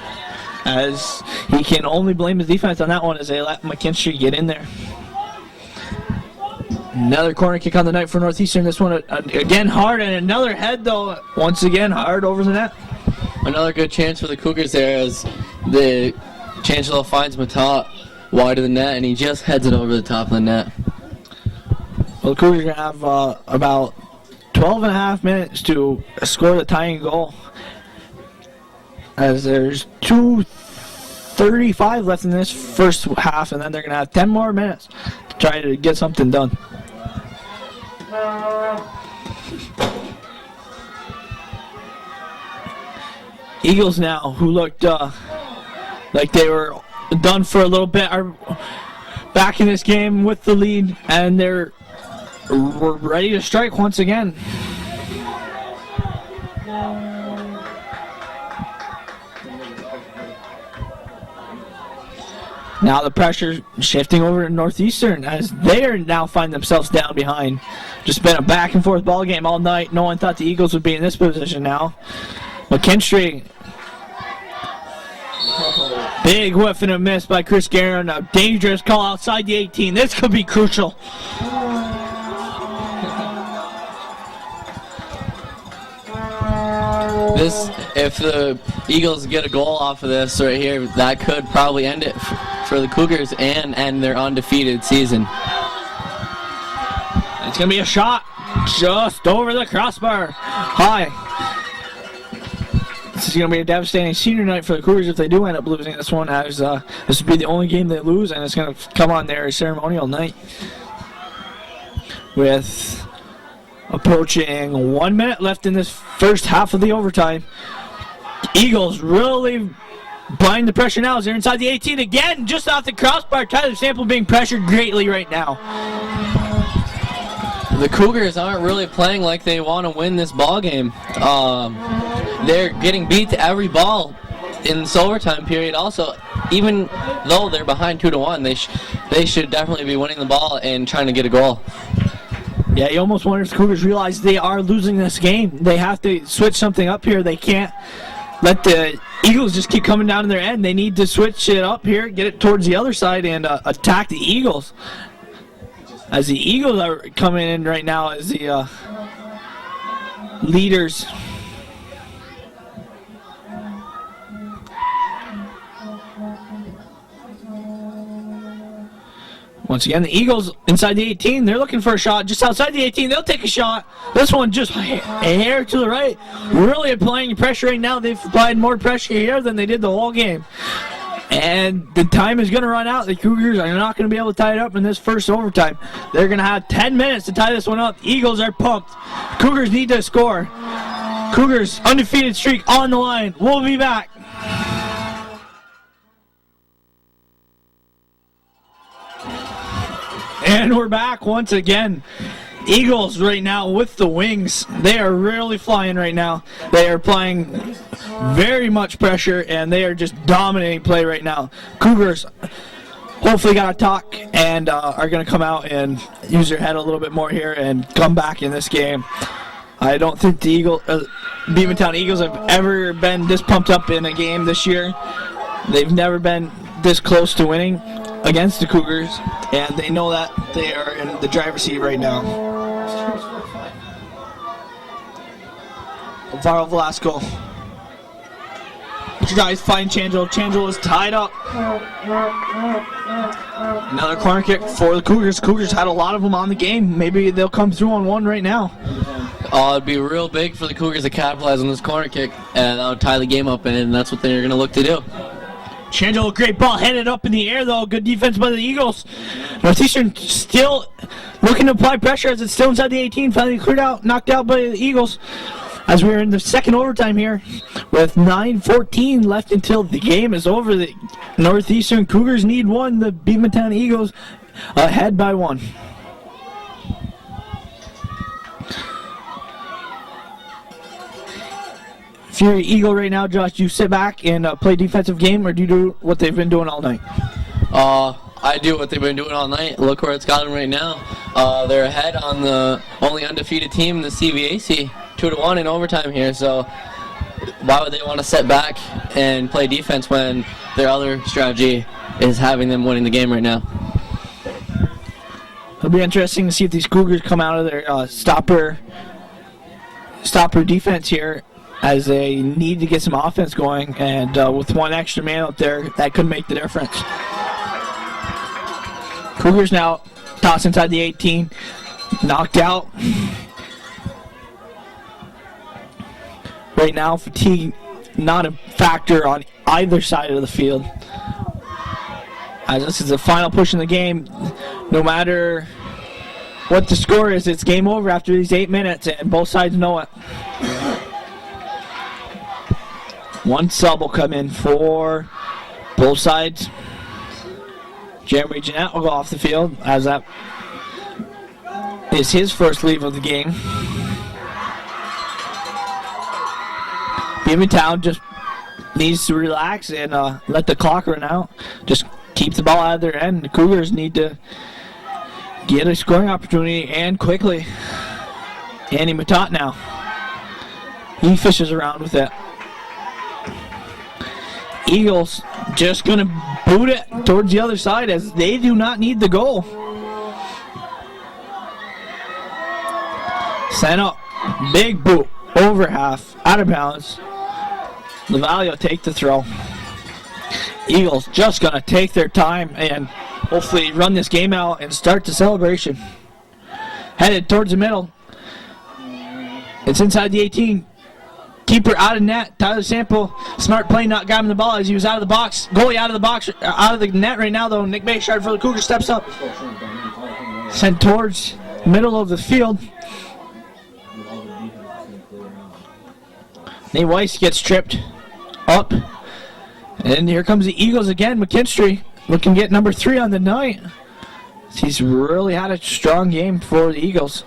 as he can only blame his defense on that one as they let McKinstry get in there. Another corner kick on the night for Northeastern. This one again hard, and another head though, once again hard over the net. Another good chance for the Cougars there as the Chancellor finds Matat wide of the net, and he just heads it over the top of the net. Well, the Cougars are going to have about 12 and a half minutes to score the tying goal, as there's 2:35 left in this first half, and then they're going to have 10 more minutes to try to get something done. Eagles now, who looked like they were done for a little bit, are back in this game with the lead, and they're ready to strike once again. Now the pressure shifting over to Northeastern, as they are now find themselves down behind. Just been a back and forth ball game all night. No one thought the Eagles would be in this position now. McKinstry, big whiff and a miss by Chris Guerin. A dangerous call outside the 18. This could be crucial. This, if the Eagles get a goal off of this right here, that could probably end it for the Cougars and end their undefeated season. It's going to be a shot just over the crossbar. High. This is going to be a devastating senior night for the Cougars if they do end up losing this one, as this would be the only game they lose, and it's going to come on their ceremonial night. With approaching 1 minute left in this first half of the overtime, Eagles really applying the pressure now as they're inside the 18 again, just off the crossbar. Tyler Sample being pressured greatly right now. the Cougars aren't really playing like they want to win this ball game. They're getting beat to every ball in this overtime period. Also, even though they're behind 2-1, they should definitely be winning the ball and trying to get a goal. Yeah, you almost wonder if the Cougars realize they are losing this game. They have to switch something up here. They can't let the Eagles just keep coming down to their end. They need to switch it up here, get it towards the other side, and attack the Eagles. As the Eagles are coming in right now as the leaders. Once again, the Eagles inside the 18. They're looking for a shot just outside the 18. They'll take a shot. This one just a hair to the right. Really applying pressure right now. They've applied more pressure here than they did the whole game. And the time is going to run out. The Cougars are not going to be able to tie it up in this first overtime. They're going to have 10 minutes to tie this one up. Eagles are pumped. Cougars need to score. Cougars undefeated streak on the line. We'll be back. And we're back once again. Eagles right now with the wings. They are really flying right now. They are applying very much pressure, and they are just dominating play right now. Cougars hopefully got a talk and are going to come out and use their head a little bit more here and come back in this game. I don't think the Beekmantown Eagles have ever been this pumped up in a game this year. They've never been this close to winning against the Cougars, and they know that they are in the driver's seat right now. Alvaro Velasco. You guys find Changelo. Changelo is tied up. Another corner kick for the Cougars. Cougars had a lot of them on the game. Maybe they'll come through on one right now. It'd be real big for the Cougars to capitalize on this corner kick, and that would tie the game up, and that's what they're going to look to do. Changelo, great ball, headed up in the air though. Good defense by the Eagles. Northeastern still looking to apply pressure as it's still inside the 18. Finally cleared out, knocked out by the Eagles. As we're in the second overtime here with 9:14 left until the game is over. The Northeastern Cougars need one. The Beekmantown Eagles ahead by one. If you're an Eagle right now, Josh, do you sit back and play defensive game, or do you do what they've been doing all night? I do what they've been doing all night. Look where it's got them right now. They're ahead on the only undefeated team in the CVAC, 2-1 in overtime here. So why would they want to sit back and play defense when their other strategy is having them winning the game right now? It'll be interesting to see if these Cougars come out of their stopper defense here, as they need to get some offense going, and with one extra man out there, that could make the difference. Cougars now toss inside the 18, knocked out. Right now, fatigue not a factor on either side of the field. As this is the final push in the game, no matter what the score is, it's game over after these 8 minutes, and both sides know it. One sub will come in for both sides. Jeremy Jeanette will go off the field, as that is his first leave of the game. Beekmantown just needs to relax and let the clock run out. Just keep the ball out of their end. The Cougars need to get a scoring opportunity, and quickly. Andy Matot now. He fishes around with it. Eagles just going to boot it towards the other side, as they do not need the goal. Sent up. Big boot. Over half. Out of bounds. Lavalio take the throw. Eagles just going to take their time and hopefully run this game out and start the celebration. Headed towards the middle. It's inside the 18. Keeper out of net. Tyler Sample, smart play, not grabbing the ball as he was out of the box. Goalie out of the box, out of the net right now though. Nick Bayshard for the Cougars steps up. Sent towards the middle of the field. Nate Weiss gets tripped up. And here comes the Eagles again. McKinstry looking to get number 3 on the night. He's really had a strong game for the Eagles.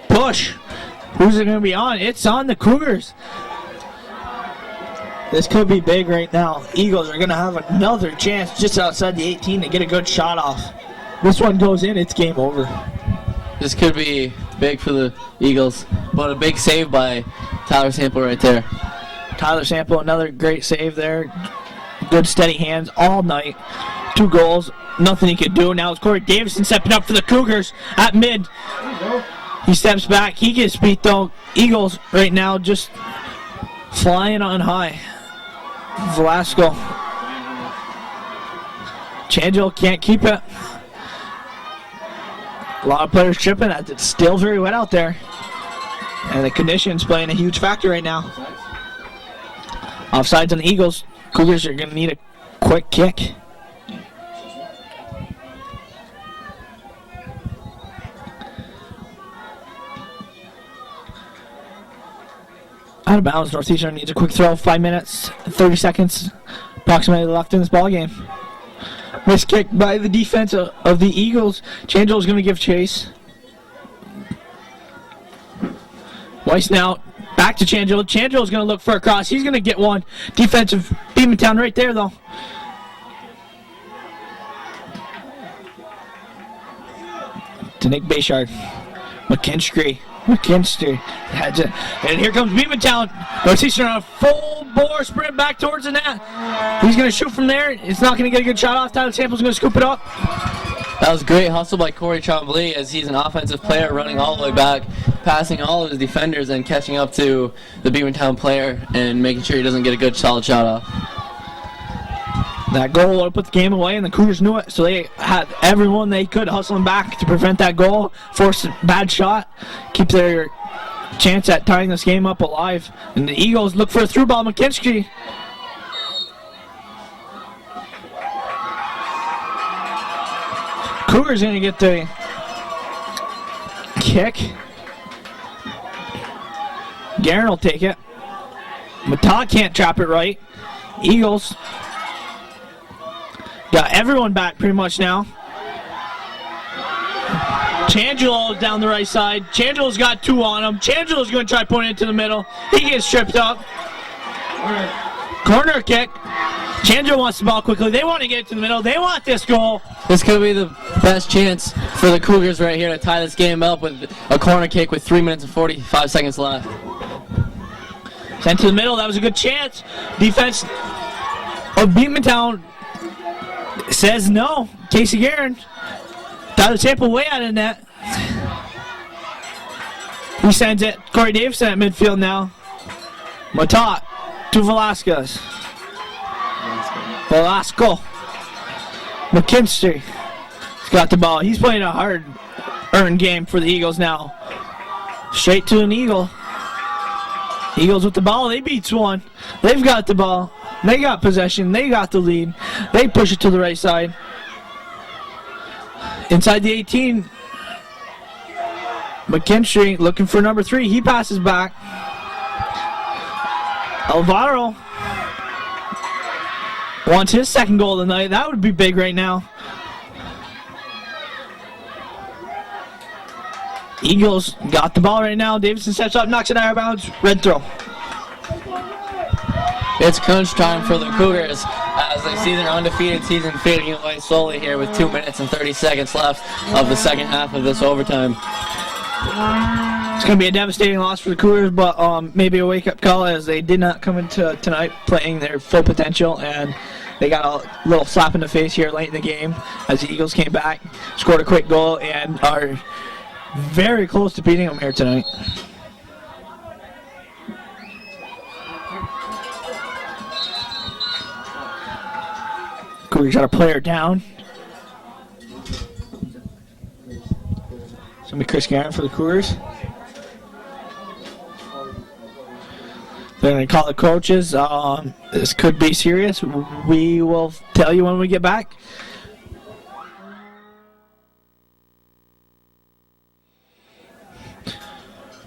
Push. Who's it going to be on? It's on the Cougars. This could be big right now. Eagles are going to have another chance just outside the 18 to get a good shot off. This one goes in, it's game over. This could be big for the Eagles, but a big save by Tyler Sample right there. Tyler Sample, another great save there. Good steady hands all night. 2 goals, nothing he could do. Now it's Corey Davison stepping up for the Cougars at mid. He steps back, he gets beat though. Eagles right now just flying on high. Velasco. Changel can't keep it. A lot of players tripping. It's still very wet out there. And the conditions playing a huge factor right now. Offsides on the Eagles. Cougars are going to need a quick kick. Out of bounds. Northeastern needs a quick throw. 5 minutes, 30 seconds approximately left in this ball game. Missed kick by the defense of the Eagles. Changel is going to give chase. Weiss now back to Changel. Changel is going to look for a cross. He's going to get one. Defensive Beekmantown right there, though. To Nick Bayshard. McKinstry. And here comes Beekmantown. Northeastern on a full bore sprint back towards the net. He's going to shoot from there. It's not going to get a good shot off. Tyler Sample's going to scoop it up. That was great hustle by Corey Champlain as he's an offensive player running all the way back, passing all of his defenders and catching up to the Beekmantown player and making sure he doesn't get a good solid shot off. That goal would have put the game away, and the Cougars knew it, so they had everyone they could hustling back to prevent that goal, force a bad shot, keep their chance at tying this game up alive. And the Eagles look for a through ball. McKinstry. Cougars going to get the kick. Guerin will take it. Matat can't trap it right. Eagles got everyone back pretty much now. Changelo down the right side. Changelo's got 2 on him. Changelo's going to try putting it to the middle. He gets tripped up. Corner kick. Changelo wants the ball quickly. They want to get it to the middle. They want this goal. This could be the best chance for the Cougars right here to tie this game up with a corner kick with 3 minutes and 45 seconds left. Sent to the middle. That was a good chance. Defense of Beekmantown says no. Casey Guerin. Tyler Sample way out of net. He sends it. Corey Davison at midfield now. Matat to Velasquez. Velasco. McKinstry. He's got the ball. He's playing a hard-earned game for the Eagles now. Straight to an Eagle. Eagles with the ball. They beats one. They've got the ball. They got possession. They got the lead. They push it to the right side. Inside the 18. McKinstry looking for number 3. He passes back. Alvaro wants his second goal of the night. That would be big right now. Eagles got the ball right now. Davidson steps up, knocks it out of bounds. Red throw. It's crunch time for the Cougars as they see their undefeated season fading away slowly here with 2 minutes and 30 seconds left of the second half of this overtime. It's going to be a devastating loss for the Cougars, but maybe a wake-up call as they did not come into tonight playing their full potential, and they got a little slap in the face here late in the game as the Eagles came back, scored a quick goal, and are very close to beating them here tonight. Cougars got a player down. It's going to be Chris Guerin for the Cougars. They're going to call the coaches. This could be serious. We will tell you when we get back.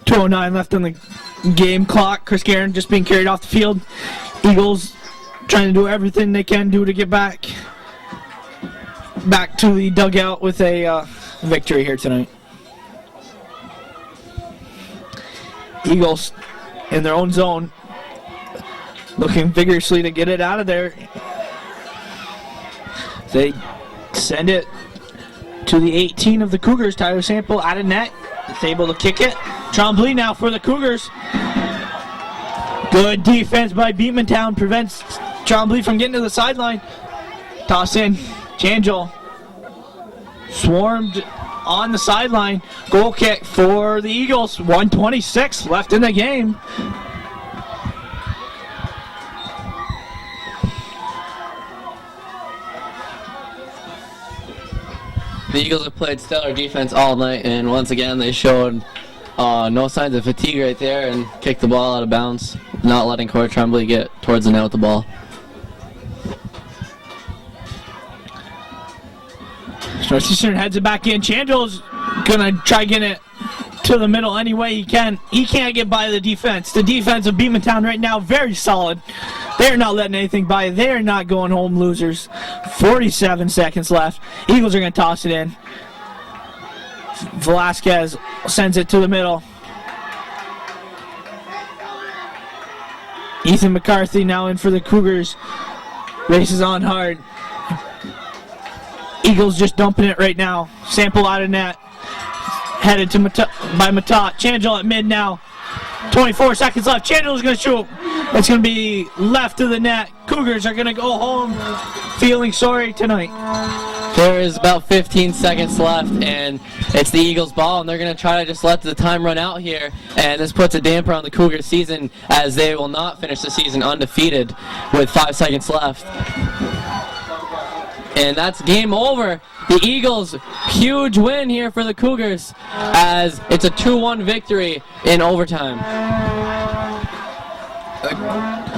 .209 left on the game clock. Chris Guerin just being carried off the field. Eagles trying to do everything they can do to get back to the dugout with a victory here tonight. Eagles in their own zone, looking vigorously to get it out of there. They send it to the 18 of the Cougars. Tyler Sample out of net. Is able to kick it. Champlain now for the Cougars. Good defense by Beekmantown prevents Champlain from getting to the sideline. Toss in. Changel swarmed on the sideline. Goal kick for the Eagles. 1:26 left in the game. The Eagles have played stellar defense all night, and once again they showed no signs of fatigue right there and kicked the ball out of bounds, not letting Corey Tremblay get towards the net with the ball. Northeastern heads it back in. Changel's gonna try getting it to the middle any way he can. He can't get by the defense. The defense of Beekmantown right now, very solid. They're not letting anything by. They're not going home losers. 47 seconds left. Eagles are going to toss it in. Velasquez sends it to the middle. Ethan McCarthy now in for the Cougars. Races on hard. Eagles just dumping it right now. Sample out of net. Headed to by Matat. Changel at mid now. 24 seconds left. Changel's going to shoot. It's going to be left of the net. Cougars are going to go home feeling sorry tonight. There is about 15 seconds left, and it's the Eagles' ball, and they're going to try to just let the time run out here, and this puts a damper on the Cougars' season as they will not finish the season undefeated with 5 seconds left. And that's game over. The Eagles, huge win here for the Cougars as it's a 2-1 victory in overtime.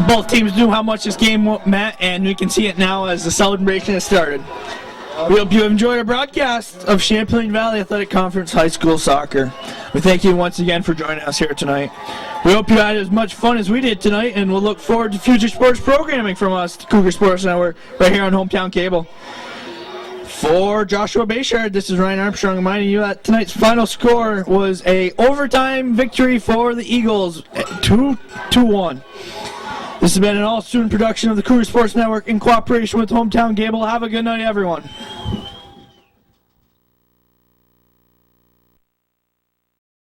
Both teams knew how much this game meant, and we can see it now as the celebration has started. We hope you enjoyed our broadcast of Champlain Valley Athletic Conference High School Soccer. We thank you once again for joining us here tonight. We hope you had as much fun as we did tonight, and we'll look forward to future sports programming from us, the Cougar Sports Network, right here on Hometown Cable. For Joshua Bayshard, this is Ryan Armstrong reminding you that tonight's final score was a overtime victory for the Eagles, 2-1. This has been an all-student production of the Cougar Sports Network in cooperation with Hometown Cable. Have a good night, everyone.